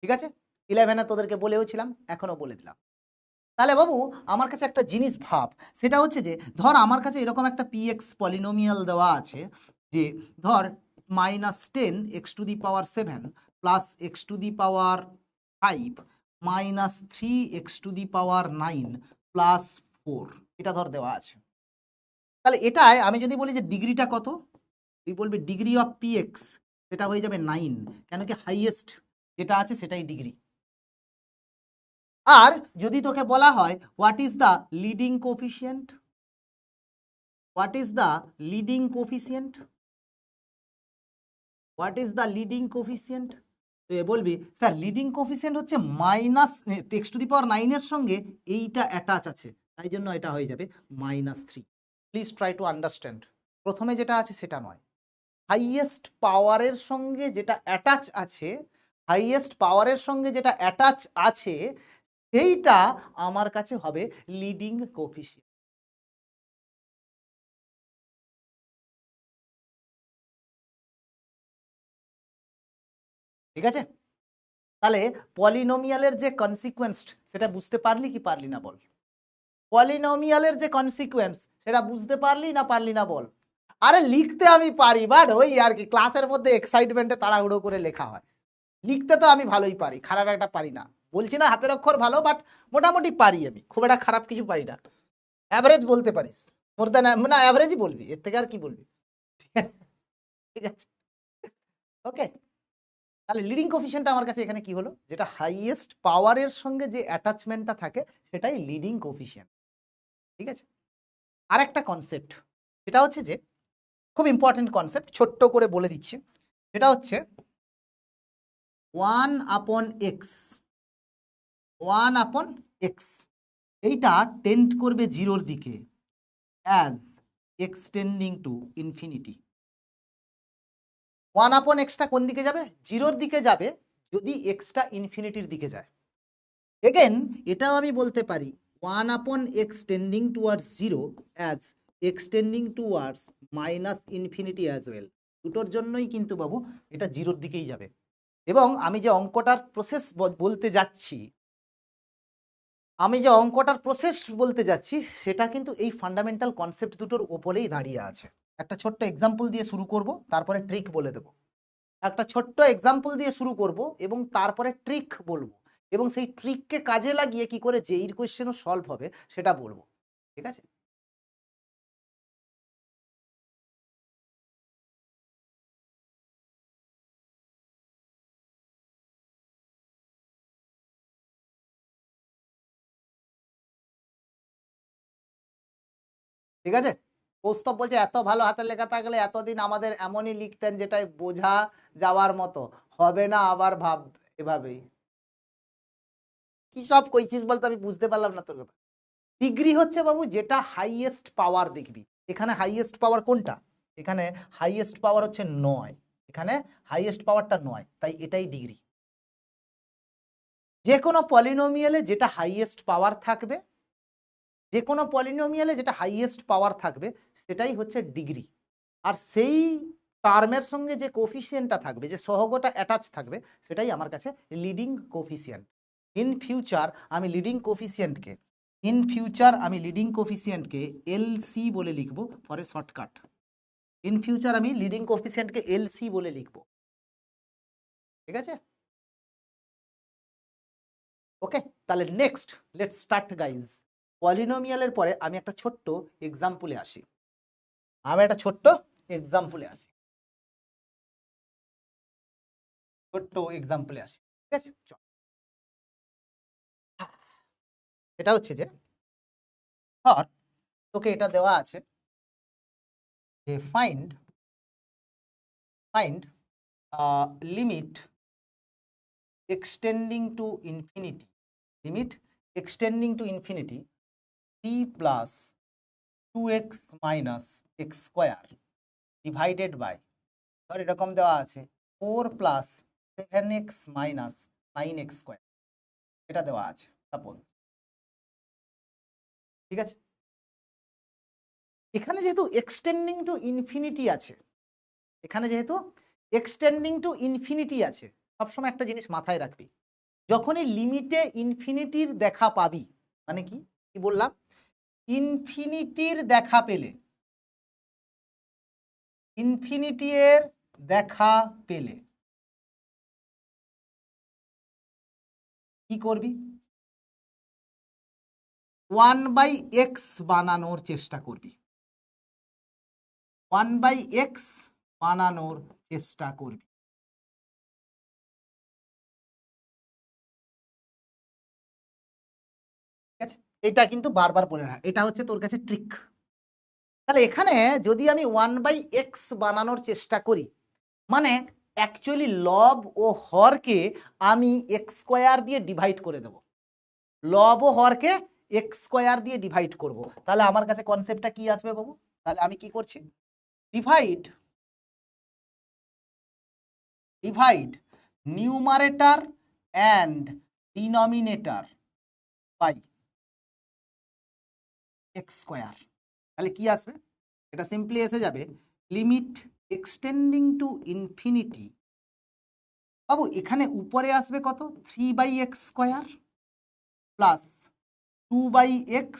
ঠিক আছে, 11-এ তোদেরকে বলেও ছিলাম, এখনো বলে দিলাম। তাহলে বাবু আমার কাছে একটা জিনিস ভাব, সেটা হচ্ছে যে ধর আমার কাছে এরকম একটা পিএক্স পলিনোমিয়াল দেওয়া আছে, যে ধর -10 x two the power 7 plus x two the power 5 -3 x two the power 9 plus 4, এটা ধর দেওয়া আছে। তাহলে এটাই আমি যদি বলি যে ডিগ্রিটা কত, তুই বলবি ডিগ্রি অফ পিএক্স, সেটা হয়ে যাবে 9, কেন কি হাইয়েস্ট যেটা আছে সেটাই ডিগ্রি। আর যদি তোকে বলা হয় what is the leading coefficient, what is the leading coefficient, what is the leading coefficient, তো বলবি স্যার লিডিং কোফিসিয়েন্ট হচ্ছে এক্স টু দি পাওয়ার 9 এর সঙ্গে এইটা অ্যাটাচ আছে, তাই জন্য এটা হয়ে যাবে -3। প্লিজ ট্রাই টু আন্ডারস্ট্যান্ড, প্রথমে যেটা আছে সেটা নয়, হাইয়েস্ট পাওয়ারের সঙ্গে যেটা অ্যাটাচ আছে, হাইয়েস্ট পাওয়ারের সঙ্গে যেটা অ্যাটাচ আছে সেইটা আমার কাছে হবে লিডিং কোফিসিয়েন্ট। ঠিক আছে, তাহলে পলিনোমিয়ালের যে কনসিকুয়েন্স সেটা বুঝতে পারলি কি পারলি না বল? পলিনোমিয়ালের যে কনসিকুয়েন্স সেটা বুঝতে পারলি না বল? আরে লিখতে আমি পারি, বাট ওই আর কি ক্লাসের মধ্যে এক্সাইটমেন্টে তাড়াহুড়ো করে লেখা হয়। লিখতে তো আমি ভালোই পারি, খারাপ একটা পারি না, বলছি না হাতের অক্ষর ভালো, বাট মোটামুটি পারি আমি, খুব একটা খারাপ কিছু পারি না। অ্যাভারেজ বলতে পারিস, মোর দ্যান না অ্যাভারেজই বলবি, এর থেকে আর কি বলবি। ঠিক আছে, ওকে। তাহলে লিডিং কোফিসিয়েন্টটা আমার কাছে এখানে কি হলো, যেটা হাইয়েস্ট পাওয়ারের সঙ্গে যে অ্যাটাচমেন্টটা থাকে সেটাই লিডিং কোফিসিয়েন্ট। ঠিক আছে, আর একটা কনসেপ্ট, সেটা হচ্ছে যে খুব ইম্পর্টেন্ট কনসেপ্ট, ছোট্ট করে বলে দিচ্ছি, সেটা হচ্ছে 1/x, 1/x এইটা টেন্ড করবে 0-র দিকে as x tending to infinity. 1/x-টা কোন দিকে যাবে? 0-র দিকে যাবে যদি এক্সটা ইনফিনিটির দিকে যায়। এগেন এটাও আমি বলতে পারি 1/x tending towards 0 as x tending towards -infinity as well. দুটোর জন্যই কিন্তু বাবু এটা 0-র দিকেই যাবে। এবং আমি যে অঙ্কটার প্রসেস বলতে যাচ্ছি সেটা কিন্তু এই ফান্ডামেন্টাল কনসেপ্ট দুটোর ওপরেই দাঁড়িয়ে আছে। একটা ছোট্ট এক্সাম্পল দিয়ে শুরু করব, তারপরে ট্রিক বলে দেব। একটা ছোট্ট এক্সাম্পল দিয়ে শুরু করব এবং তারপরে ট্রিক বলবো, এবং সেই ট্রিককে কাজে লাগিয়ে কি করে জেইর কোয়েশ্চেনও সলভ হবে সেটা বলবো। ঠিক আছে? ঠিক আছে, কৌস্তব বলছে এত ভালো হাতের লেখা থাকলে এতদিন আমাদের এমনই লিখতেন যেটাই বোঝা যাওয়ার মতো হবে না, আবার ভাব এভাবেই কি সব কইছিস বলতে আমি বুঝতে পারলাম না তোর কথা। ডিগ্রি হচ্ছে বাবু যেটা হাইয়েস্ট পাওয়ার দেখবি। এখানে হাইয়েস্ট পাওয়ার কোনটা? এখানে হাইয়েস্ট পাওয়ার হচ্ছে 9, এখানে হাইয়েস্ট পাওয়ারটা 9, তাই এটাই ডিগ্রি। যে কোনো পলিনোমিয়ালে যেটা হাইয়েস্ট পাওয়ার থাকবে, যে কোনো পলিনোমিয়ালে যেটা হাইয়েস্ট পাওয়ার থাকবে সেটাই হচ্ছে ডিগ্রি। আর সেই টার্মের সঙ্গে যে কোফিসিয়েন্টটা থাকবে, যে সহগটা অ্যাটাচ থাকবে, সেটাই আমার কাছে লিডিং কোফিসিয়েন্ট। ইন ফিউচার আমি লিডিং কোফিসিয়েন্টকে এলসি বলে লিখবো for a shortcut. In future আমি লিডিং কোফিসিয়েন্টকে এলসি বলে লিখবো। ঠিক আছে? ওকে, তাহলে নেক্সট লেটস স্টার্ট গাইজ। পলিনোমিয়ালের পরে আমি একটা ছোট্ট এক্সাম্পলে আসি। ঠিক আছে, চল। এটা হচ্ছে যে ধর তোকে এটা দেওয়া আছে যে find limit extending to infinity t plus 2x minus x square divided by, ধর এরকম দেওয়া আছে 4 plus 7x minus 9x square, এটা দেওয়া আছে সাপোজ। ঠিক আছে, এখানে যেহেতু এক্সটেন্ডিং টু ইনফিনিটি আছে, সবসময় একটা জিনিস মাথায় রাখবি, যখনই লিমিটে ইনফিনিটির দেখা পাবি, মানে কি বললাম, ইনফিনিটির দেখা পেলে কি করবি? 1/x বানানোর চেষ্টা করবি। ঠিক আছে, এটা কিন্তু বারবার বলে না, এটা হচ্ছে তোর কাছে ট্রিক। তাহলে এখানে যদি আমি 1/x বানানোর চেষ্টা করি, মানে অ্যাকচুয়ালি লব ও হরকে আমি এক্স স্কোয়ার দিয়ে ডিভাইড করে দেব, লব ও হরকে এক্স স্কোয়ার দিয়ে ডিভাইড করব। তাহলে আমার কাছে কনসেপ্টটা কি আসবে বাবু? তাহলে আমি কি করছি? Divide numerator and denominator by x square. তাহলে কি আসবে? এটা সিম্পলি এসে যাবে লিমিট এক্সটেন্ডিং টু ইনফিনিটি। বাবু এখানে উপরে আসবে কত? 3/x square plus 2/x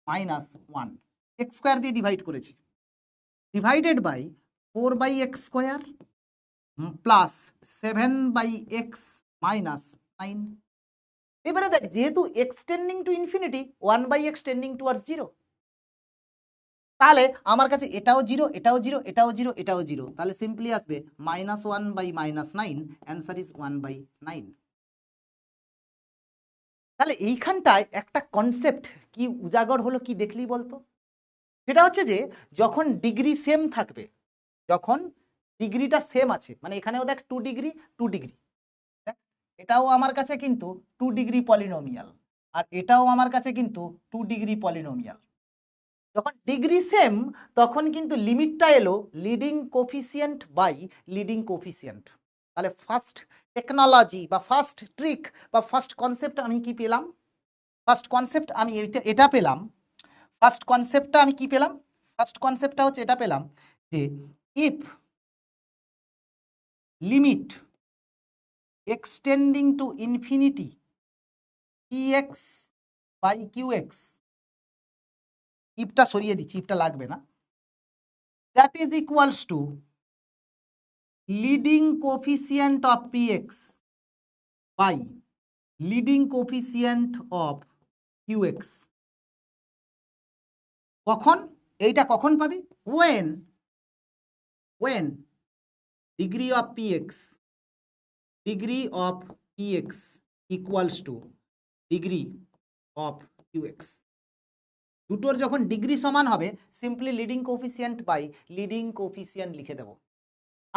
minus 1, x square দিয়ে ডিভাইড করেছি, divided by 4/x square plus 7/x minus 9। এবারে দেখ, যেহেতু extending to infinity, 1/x tending towards 0, তাহলে আমার কাছে এটাও 0, এটাও 0, এটাও 0, এটাও 0, তাহলে সিম্পলি আসবে -1/-9, অ্যান্সার ইজ 1/9। তাহলে এইখানটায় একটা কনসেপ্ট কি উজাগর হলো, কি দেখলি বলতো? সেটা হচ্ছে যে যখন ডিগ্রি সেম থাকবে, যখন ডিগ্রিটা সেম আছে, মানে এখানেও দেখ 2 ডিগ্রি 2 ডিগ্রি, এটাও আমার কাছে কিন্তু 2 ডিগ্রি পলিনোমিয়াল, আর এটাও আমার কাছে কিন্তু 2 ডিগ্রি পলিনোমিয়াল। যখন ডিগ্রি সেম তখন কিন্তু লিমিটটা এলো leading coefficient by leading coefficient. তাহলে ফার্স্ট টেকনোলজি বা ফার্স্ট ট্রিক বা ফার্স্ট কনসেপ্ট আমি কি পেলাম? ফার্স্ট কনসেপ্ট আমি এটা পেলাম। ফার্স্ট কনসেপ্টটা আমি কি পেলাম? ফার্স্ট কনসেপ্টটা হচ্ছে এটা পেলাম যে if limit extending to infinity px by qx, ইফটা সরিয়ে দিচ্ছি, ইফটা লাগবে না, that is equals to leading coefficient of px by leading coefficient of qx। কখন এইটা কখন পাবি? when degree of px equals to degree of qx। দুটোর যখন ডিগ্রি সমান হবে simply leading coefficient by leading coefficient লিখে দেবো।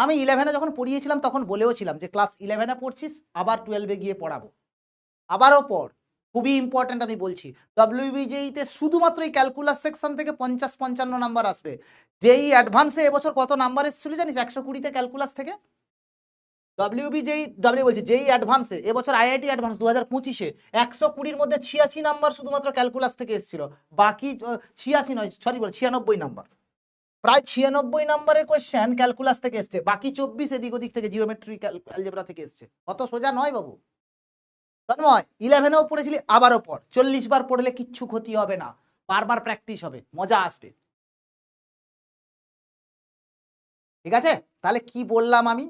আমি 11-এ যখন পড়িয়েছিলাম তখন বলেও ছিলাম যে ক্লাস 11-এ পড়ছিস, আবার 12-এ গিয়ে পড়াবো, আবারও পড়, খুবই ইম্পর্টেন্ট। আমি বলছি WBJEতে শুধুমাত্র এই ক্যালকুলাস সেকশন থেকে 50-55 নাম্বার আসবে। যেই অ্যাডভান্সে এবছর কত নাম্বার এসেছিল জানিস? 120-তে ক্যালকুলাস থেকে। যেই অ্যাডভান্সে এবছর IIT অ্যাডভান্স 2025-এ 120-র মধ্যে 86 নাম্বার শুধুমাত্র ক্যালকুলাস থেকে এসেছিল, বাকি 86 নয়, সরি বলে 96 নাম্বার, প্রায় 96 নাম্বারের কোয়েশ্চেন ক্যালকুলাস থেকে এসছে, বাকি 24 এদিক ওদিক থেকে জিওমেট্রি অ্যালজেব্রা থেকে এসছে। অত সোজা নয় বাবু। তন্ময় 11-এও পড়েছিলি, আবারও পড়, 40 বার পড়লে কিচ্ছু ক্ষতি হবে না, বারবার প্র্যাকটিস হবে, মজা আসবে। ঠিক আছে, তাহলে কি বললাম আমি?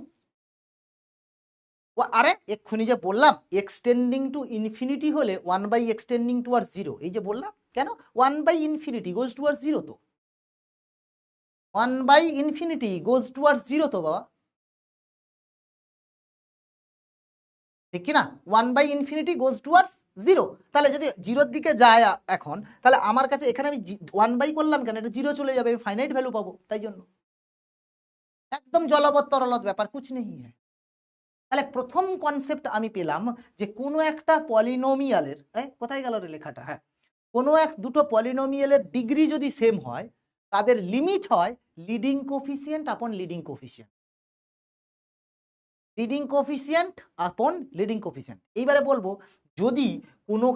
আরে এক্ষুনি যে বললাম এক্সটেন্ডিং টু ইনফিনিটি হলে 1 বাই এক্সটেন্ডিং টুয়ার্ডস 0, এই যে বললাম, কেন 1 বাই ইনফিনিটি গোজ টুয়ার্ডস 0, তো 1 বাই ইনফিনিটি গোজ টুয়ার্ডস 0 তো বাবা, ঠিক কি না? 1 বাই ইনফিনিটি গোজ টুয়ার্ডস 0, তাহলে যদি 0-র দিকে যায় এখন, তাহলে আমার কাছে এখানে আমি 1 বাই করলাম কেন? এটা 0 চলে যাবে, আমি ফাইনাইট ভ্যালু পাবো, তাই জন্য একদম জলবৎ তরলত ব্যাপার, কুছ নেই হ্যাঁ। তাহলে প্রথম কনসেপ্ট আমি পেলাম যে কোনো একটা পলিনোমিয়ালের, কোথায় গেল রে লেখাটা, হ্যাঁ, কোনো দুটো পলিনোমিয়ালের ডিগ্রি যদি সেম হয় তাদের লিমিট হয় লিডিং কোফিসিয়েন্ট আপন লিডিং কোফিসিয়েন্ট, লিডিং কোফিসিয়েন্ট আপন লিডিং কোফিসিয়েন্ট। এইবারে বলবো যদি কোনো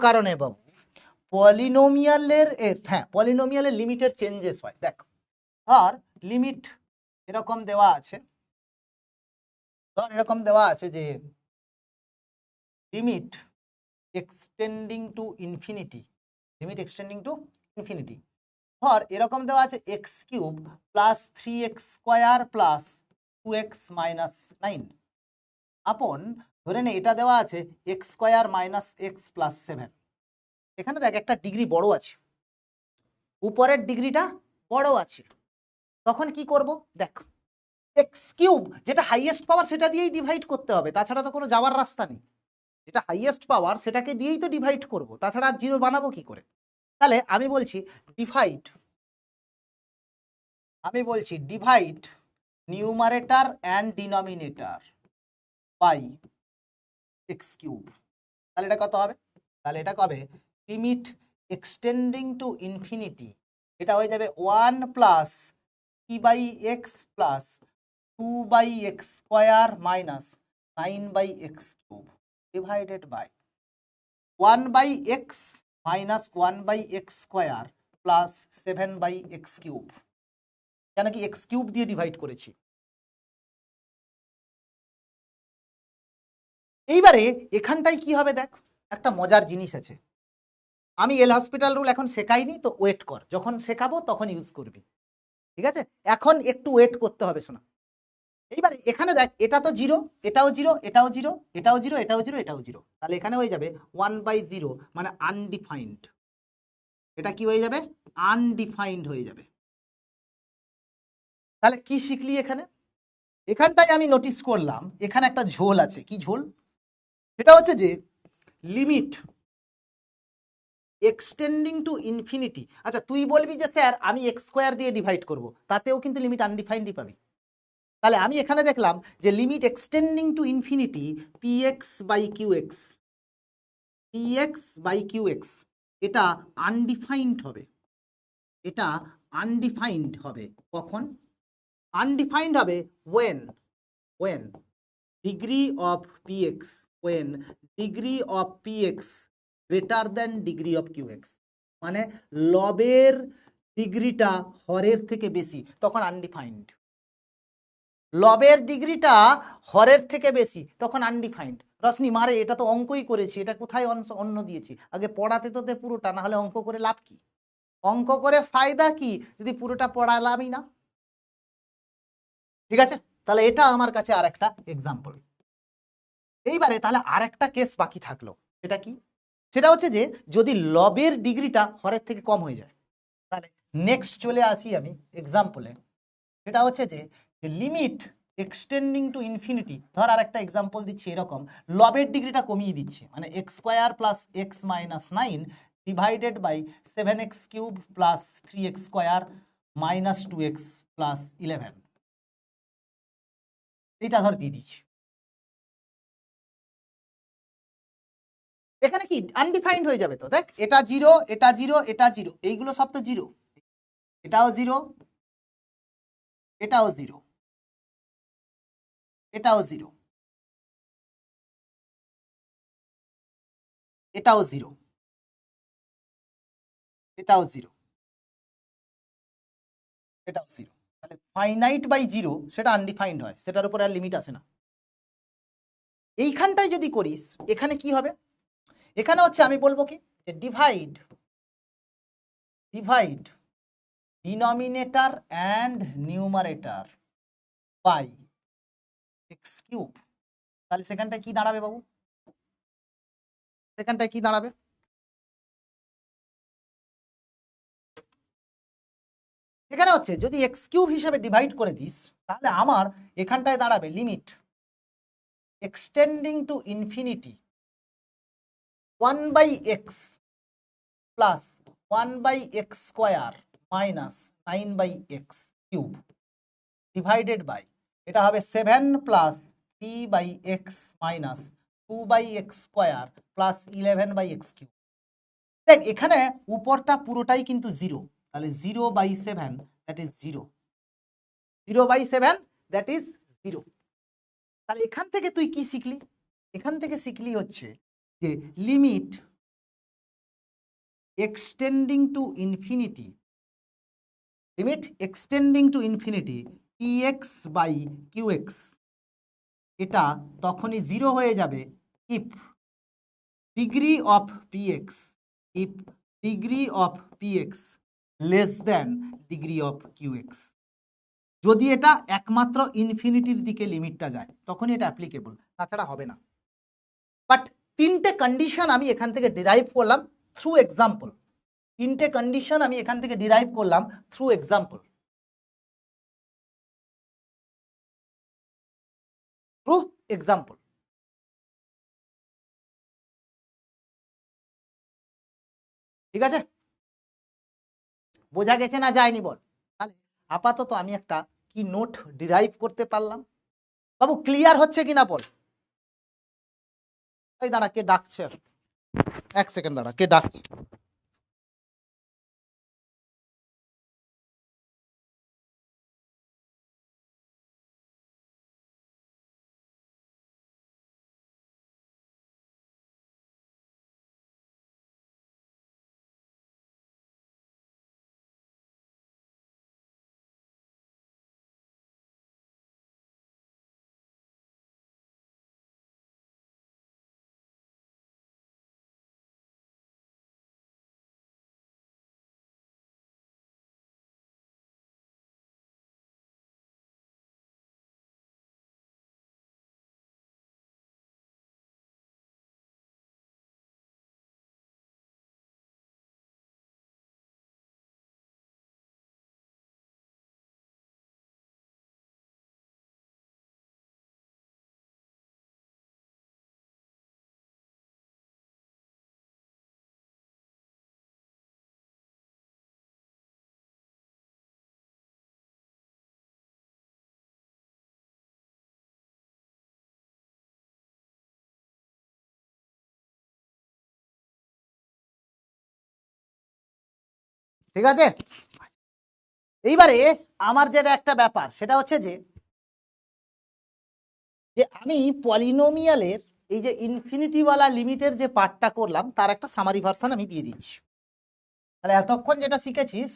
কারণে বাবু পলিনোমিয়ালের লিমিটের চেঞ্জেস হয়, দেখো আর লিমিট এরকম দেওয়া আছে, যে লিমিট এক্সটেন্ডিং টু ইনফিনিটি, ধর এরকম দেওয়া আছে x³ plus 3x² plus 2x minus 9 আপন, ধরে নে এটা দেওয়া আছে x² মাইনাস x প্লাস 7। এখানে দেখ একটা ডিগ্রি বড় আছে, উপরের ডিগ্রিটা বড় আছে, তখন কি করব? দেখ x³ যেটা হাইয়েস্ট পাওয়ার সেটা দিয়েই ডিভাইড করতে হবে, তাছাড়া তো কোনো যাওয়ার রাস্তা নেই। যেটা হাইয়েস্ট পাওয়ার সেটাকে দিয়েই তো ডিভাইড করব, তাছাড়া 0 বানাবো কি করে? তাহলে আমি বলছি divide numerator and denominator by x³। তাহলে এটা কত হবে? তাহলে এটা কবে লিমিট এক্সটেন্ডিং টু ইনফিনিটি, এটা হয়ে যাবে 1 plus p/x plus 2/x² minus 9/x³ divided by 1/x minus 1/x² plus 7/x³, কেন কি x³ দিয়ে ডিভাইড করেছি। এইবারে এখানটায় কি হবে দেখ, একটা মজার জিনিস আছে, আমি এল হসপিটাল রুল এখন শেখাইনি, তো ওয়েট কর, যখন শেখাবো তখন ইউজ করবি, ঠিক আছে? এখন একটু ওয়েট করতে হবে শোনা। এইবারে এখানে দেখ এটা তো 0, এটাও 0, এটাও 0, এটাও 0, এটাও 0, এটাও 0, তাহলে এখানে হয়ে যাবে 1/0 মানে আনডিফাইন্ড, এটা কি হয়ে যাবে? আনডিফাইন্ড হয়ে যাবে। তাহলে কি শিখলি এখানটায় আমি নোটিস করলাম এখানে একটা ঝোল আছে। কি ঝোল? সেটা হচ্ছে যে লিমিট এক্সটেন্ডিং টু ইনফিনিটি। আচ্ছা তুই বলবি যে স্যার আমি x² দিয়ে ডিভাইড করব, তাতেও কিন্তু লিমিট আনডিফাইন্ডই পাবি। তাহলে আমি এখানে দেখলাম যে limit extending to infinity px/qx এটা আনডিফাইন্ড হবে, কখন আনডিফাইন্ড হবে? when degree of px greater than degree of qx, মানে লবের ডিগ্রিটা হরের থেকে বেশি, তখন আনডিফাইন্ড। লবের ডিগ্রিটা হরের থেকে বেশি, তখন আনডিফাইন্ড। রশ্মি মারে, এটা তো অঙ্কই করেছি, এটা কোথায় অন্য দিয়েছি? আগে পড়াতে তো দে পুরোটা, না হলে অঙ্ক করে লাভ কি? অঙ্ক করে ফায়দা কি যদি পুরোটা পড়ালামই না? ঠিক আছে, তাহলে এটা আমার কাছে আরেকটা এক্সাম্পল। এইবারে তাহলে আরেকটা কেস বাকি থাকলো, সেটা কি? সেটা হচ্ছে যে যদি লবের ডিগ্রিটা হরের থেকে কম হয়ে যায়, তাহলে নেক্সট চলে আসি আমি এক্সাম্পলে। সেটা হচ্ছে যে লিমিট এক্সটেন্ডিং টু ইনফিনিটি। ধর আর একটা এক্সাম্পল দিচ্ছি, এরকম লবের ডিগ্রিটা কমিয়ে দিচ্ছে, মানে x square plus x minus 9 divided by 7x cube plus 3x square minus 2x plus 11, এইটা ধর দিয়ে দিচ্ছি। এখানে কি আনডিফাইন্ড হয়ে যাবে তো? দেখ, এটা 0, এটা 0, এটা 0, এইগুলো সব তো 0, এটাও 0, এটাও 0, এটাও 0, এটাও 0, এটাও 0, এটাও 0। তাহলে ফাইনাইট বাই 0 সেটা আনডিফাইন্ড হয়, সেটার উপরে আর লিমিট আসে না। এইখানটায় যদি করিস, এখানে কি হবে? এখানে হচ্ছে আমি বলবো কি, divide divide denominator and numerator by x cube. তাহলে সেখানটায় কি দাঁড়াবে বাবু? সেখানটায় কি দাঁড়াবে? এখানে হচ্ছে যদি এক্স কিউব হিসেবে ডিভাইড করে দিস, তাহলে আমার এখানটায় দাঁড়াবে limit extending to infinity 1/x plus 1/x square minus 9/x cube divided by, এটা হবে 7 plus 3/x minus 2/x square plus 11/x cube. দেখ এখানে উপরটা পুরোটাই কিন্তু 0, তাহলে 0/7 দ্যাট ইজ 0, 0/7 দ্যাট ইজ 0। তাহলে এখান থেকে তুই কি শিখলি? এখান থেকে শিখলি হচ্ছে যে limit extending to infinity, limit extending to infinity px by qx, এটা তখনই 0 হয়ে যাবে if degree of px, if degree of px less than degree of qx। যদি এটা একমাত্র ইনফিনিটির দিকে লিমিটটা যায় তখনই এটা অ্যাপ্লিকেবল, তাছাড়া হবে না। বাট তিনটে কন্ডিশন আমি এখান থেকে ডিরাইভ করলাম থ্রু এক্সাম্পল, তিনটে কন্ডিশন আমি এখান থেকে ডিরাইভ করলাম থ্রু এক্সাম্পল, থ্রু এক্সাম্পল। ঠিক আছে, বোঝা গেছে না যায়নি বল? তাহলে আপাতত আমি একটা কি নোট ডিরাইভ করতে পারলাম বাবু, ক্লিয়ার হচ্ছে কিনা বল? এই দাঁড়া, কে ডাকছে? এক সেকেন্ড দাঁড়া, কে ডাকছে? ঠিক আছে, এইবারে আমার যেটা একটা ব্যাপার সেটা হচ্ছে যে যে আমি পলিনোমিয়ালের এই যে ইনফিনিটিওয়ালা লিমিটের যে পার্টটা করলাম তার একটা সামারি ভার্সন আমি দিয়ে দিচ্ছি। তাহলে এতক্ষণ যেটা শিখেছিস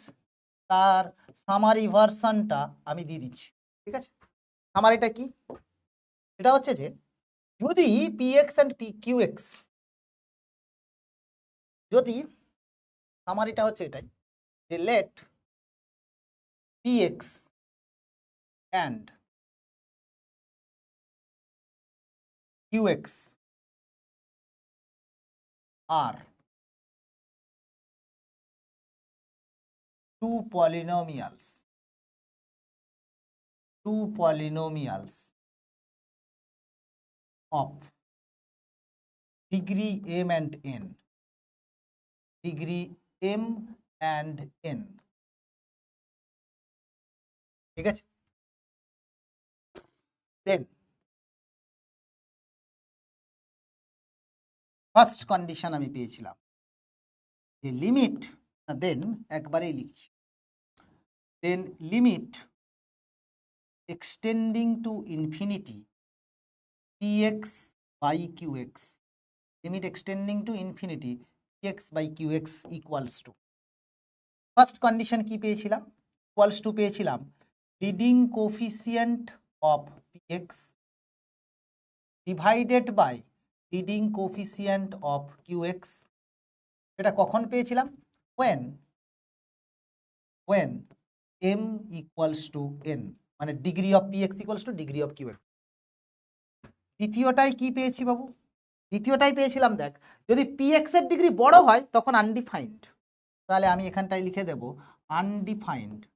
তার সামারি ভার্সনটা আমি দিয়ে দিচ্ছি। ঠিক আছে, আমার এটা কি, এটা হচ্ছে যে যদি px and pqx, যদি আমার এটা হচ্ছে এটাই যে let px and qx are two polynomials of degree m and n, degree m and n, ঠিক আছে? দেন ফার্স্ট কন্ডিশন আমি পেয়েছিলাম যে লিমিট, দেন একবারেই লিখছি, then limit extending to infinity px by qx, limit extending to infinity px by qx equals to, first condition কি পেয়েছিলাম, equals to পেয়েছিলাম leading coefficient of px divided by leading coefficient of qx। এটা কখন পেয়েছিলাম, when m equals to n, মানে degree of px equals to degree of qx। দ্বিতীয়টাই কি পেয়েছি বাবু, দ্বিতীয়টাই পেয়েছিলাম দেখ যদি px এর ডিগ্রি বড় হয় তখন আনডিফাইন্ড, তাহলে আমি এখানটায় লিখে দেব আনডিফাইন্ড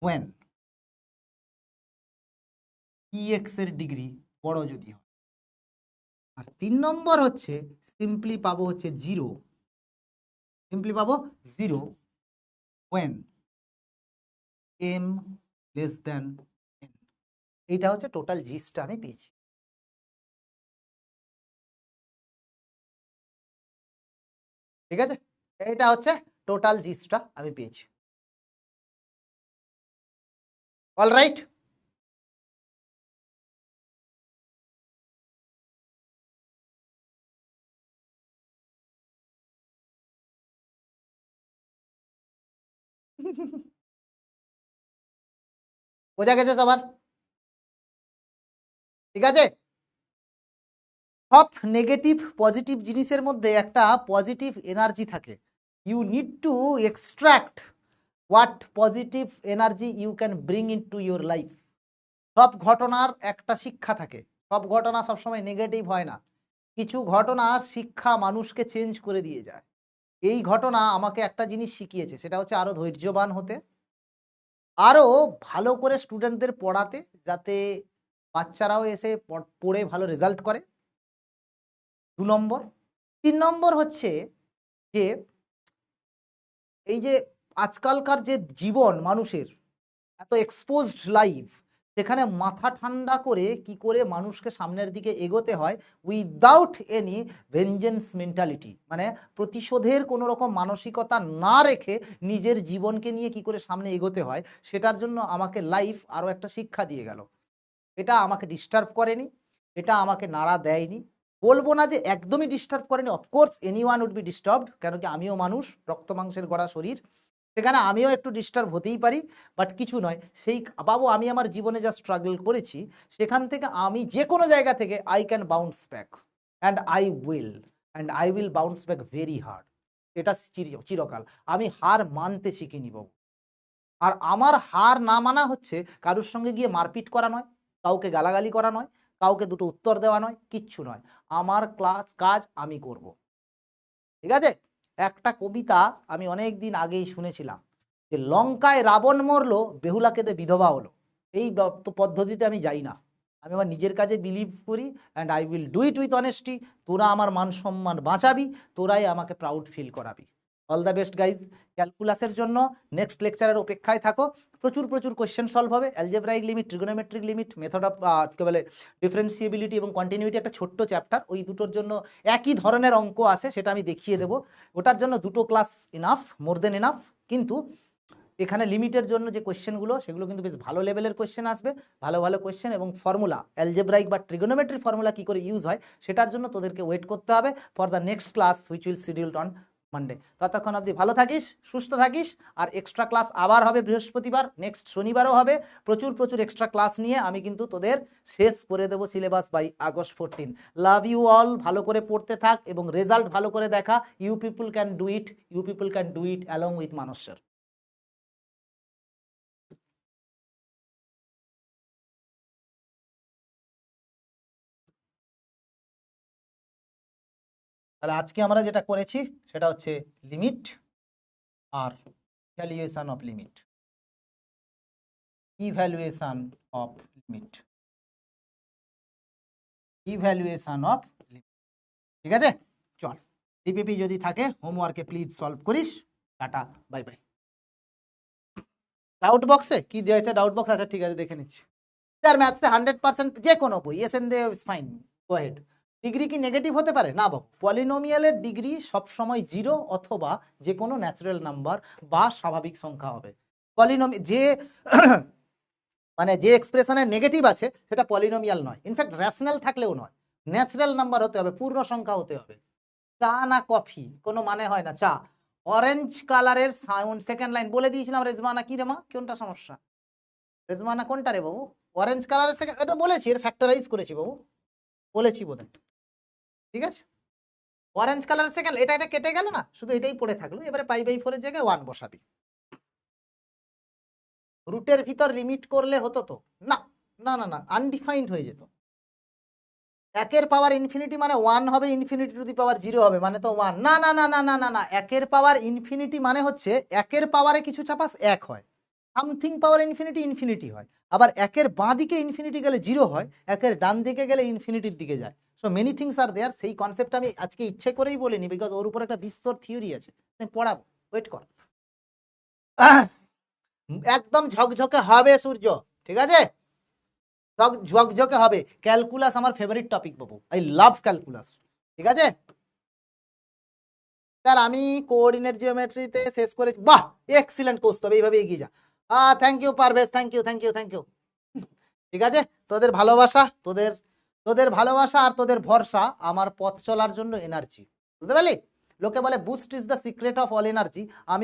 when px এর ডিগ্রি বড় যদি হয়। আর 3 নম্বর হচ্ছে সিম্পলি পাবো হচ্ছে 0, সিম্পলি পাবো 0 when m less than n। এইটা হচ্ছে টোটাল জিসটা আমি পেয়েছি। ঠিক আছে, এটা হচ্ছে টোটাল জিসটা আমি পেয়েছি। অল রাইট, বোঝা গেছে সবার? ঠিক আছে, সব নেগেটিভ পজিটিভ জিনিসের মধ্যে একটা পজিটিভ এনার্জি থাকে, you need to extract what positive energy you can bring into your life. সব ঘটনার একটা শিক্ষা থাকে, সব ঘটনা সবসময় নেগেটিভ হয় না, কিছু ঘটনার শিক্ষা মানুষকে চেঞ্জ করে দিয়ে যায়। এই ঘটনা আমাকে একটা জিনিস শিখিয়েছে, সেটা হচ্ছে আরো ধৈর্যবান হতে, আরো ভালো করে স্টুডেন্টদের পড়াতে, যাতে বাচ্চারাও এসে পড়ে ভালো রেজাল্ট করে। 2 নম্বর। 3 নম্বর হচ্ছে যে এই যে আজকালকার যে জীবন মানুষের এত এক্সপোজড লাইফ, সেখানে মাথা ঠান্ডা করে কি করে মানুষকে সামনের দিকে এগোতে হয় উইদাউট এনি ভেঞ্জেন্স মেন্টালিটি, মানে প্রতিশোধের কোনো রকম মানসিকতা না রেখে নিজের জীবনকে নিয়ে কি করে সামনে এগোতে হয়, সেটার জন্য আমাকে লাইফ আরও একটা শিক্ষা দিয়ে গেল। এটা আমাকে ডিস্টার্ব করেনি, এটা আমাকে নাড়া দেয়নি, বলবো না যে একদমই ডিস্টার্ব করেনি, of course anyone would be disturbed, কেন কি আমিও মানুষ, রক্ত মাংসের গড়া শরীর, সেখানে আমিও একটু ডিস্টার্ব হতেই পারি, বাট কিছু নয়। সেই বাবু আমি আমার জীবনে যা স্ট্রাগল করেছি সেখান থেকে আমি যে কোনো জায়গা থেকে I can bounce back, and I will bounce back very hard. এটা চিরকাল আমি হার মানতে শিখিনি বাবু। আর আমার হার না মানা হচ্ছে কারোর সঙ্গে গিয়ে মারপিট করা নয়, কাউকে গালাগালি করা নয়, কাউকে দুটো উত্তর দেওয়া নয়, কিচ্ছু নয়। আমার কাজ আমি করব। ঠিক আছে, একটা কবিতা আমি অনেক দিন আগেই শুনেছিলাম যে লঙ্কায় রাবণ মরলো, বেহুলা কেঁদে বিধবা হলো। এই পদ্ধতিতে আমি যাই না, আমি আমার নিজের কাজে বিলিভ করি, and I will do it with honesty. তোরা আমার মান সম্মান বাঁচাবি, তোরাই আমাকে প্রাউড ফিল করাবি। All the best guys. ক্যালকুলাসের জন্য নেক্সট লেকচারের অপেক্ষায় থাকো, প্রচুর কোয়েশ্চেন সলভ হবে, algebraic limit, trigonometric limit, method of কি বলে ডিফারেন্সিয়েবিলিটি এবং কন্টিনিউটি, একটা ছোট্ট চ্যাপ্টার, ওই দুটোর জন্য একই ধরনের অঙ্ক আছে, সেটা আমি দেখিয়ে দেবো। ওটার জন্য 2টো ক্লাস ইনাফ, মোর দেন ইনাফ। কিন্তু এখানে লিমিটের জন্য যে কোয়েশ্চেনগুলো, সেগুলো কিন্তু বেশ ভালো লেভেলের কোয়েশ্চেন আসবে, ভালো কোয়েশ্চেন, এবং ফর্মুলা, অ্যালজেব্রাইক বা ট্রিগোনোমেট্রি ফর্মুলা কি করে ইউজ হয়, সেটার জন্য তোদেরকে ওয়েট করতে হবে for the next class which will scheduled on Monday. ততক্ষণ অবধি ভালো থাকিস, সুস্থ থাকিস। আর এক্সট্রা ক্লাস আবার হবে বৃহস্পতিবার, নেক্সট শনিবারও হবে। প্রচুর প্রচুর এক্সট্রা ক্লাস নিয়ে আমি কিন্তু তোদের শেষ করে দেবো syllabus by August 14। Love you all, ভালো করে পড়তে থাক এবং রেজাল্ট ভালো করে দেখা। You people can do it, you people can do it along with Manas sir. তাহলে আজকে আমরা যেটা করেছি সেটা হচ্ছে লিমিট আর valuation of limit, evaluation of limit, evaluation of limit. ঠিক আছে, চল ডিপিপি যদি থাকে হোমওয়ার্কে প্লিজ সলভ করিস। টাটা, বাই বাই। ডাউট বক্সে কি দিয়েছে? ডাউট বক্স আছে, ঠিক আছে দেখে নিচ্ছি। স্যার ম্যাথসে 100% যে কোনো বই এসেন দে, ফাইন, গো হেড। ডিগ্রি কি নেগেটিভ হতে পারে? না বাবু, পলিনোমিয়ালের ডিগ্রি সবসময় 0 অথবা যে কোনো ন্যাচারাল নাম্বার বা স্বাভাবিক সংখ্যা হবে। পলিনোমি যে মানে যে এক্সপ্রেশনের নেগেটিভ আছে সেটা পলিনোমিয়াল নয়, ইনফ্যাক্ট রেশনাল থাকলেও নয়, ন্যাচারাল নাম্বার হতে হবে, পূর্ণ সংখ্যা হতে হবে। চা না কফি কোনো মানে হয় না, চা। অরেঞ্জ কালারের সাউন্ড, সেকেন্ড লাইন বলে দিয়েছিলাম। রেজমানা কি রে মা, কোনটা সমস্যা? রেজমানা কোনটা রে বাবু? অরেঞ্জ কালারের সেকেন্ড, এটা বলেছি, এর ফ্যাক্টরাইজ করেছি বাবু, বলেছি বোধহয়। ঠিক আছে, অরেঞ্জ কালারের সেকেন্ড, এটা এটা কেটে গেল না, শুধু এটাই পড়ে থাকলো। এবারে পাই বাই 4 এর জায়গায় 1 বসাবি। রুটের ভিতর লিমিট করলে হতো তো? না না না না, আনডিফাইন্ড হয়ে যেত। 1 এর পাওয়ার ইনফিনিটি মানে 1 হবে, ইনফিনিটি টু দি পাওয়ার 0 হবে মানে তো 1। না না না না না না না, 1 এর পাওয়ার ইনফিনিটি মানে হচ্ছে 1 এর পাওয়ারে কিছু চাপাস 1 হয়, সামথিং পাওয়ার ইনফিনিটি ইনফিনিটি হয়। আবার 1 এর বাঁ দিকে ইনফিনিটি গেলে 0 হয়, 1 এর ডান দিকে গেলে ইনফিনিটির দিকে যায়। সো মেনি থিংস আর দেয়ার। সেই কনসেপ্ট আমি আজকে ইচ্ছে করেই বলিনি, বিকজ ওর উপর একটা বিস্তর থিওরি আছে, আমি পড়াবো, ওয়েট কর। একদম ঝকঝকে হবে সূর্য, ঠিক আছে, ঝকঝকে হবে। ক্যালকুলাস আমার favourite topic Babu, I love calculus. ঠিক আছে স্যার, আমি কোঅর্ডিনেট জিওমেট্রিতে শেষ করেছি। বাহ, এক্সিলেন্ট কোর্স, তবে এইভাবে এগিয়ে যা। Thank you Parvez, thank you thank you thank you. ঠিক আছে, তোদের ভালোবাসা, তোদের ভালোবাসা আর তোদের ভরসা আমার পথ চলার জন্য এনার্জি, বুঝতে পারলি? লোকে বলে boost is the secret of all energy, আমি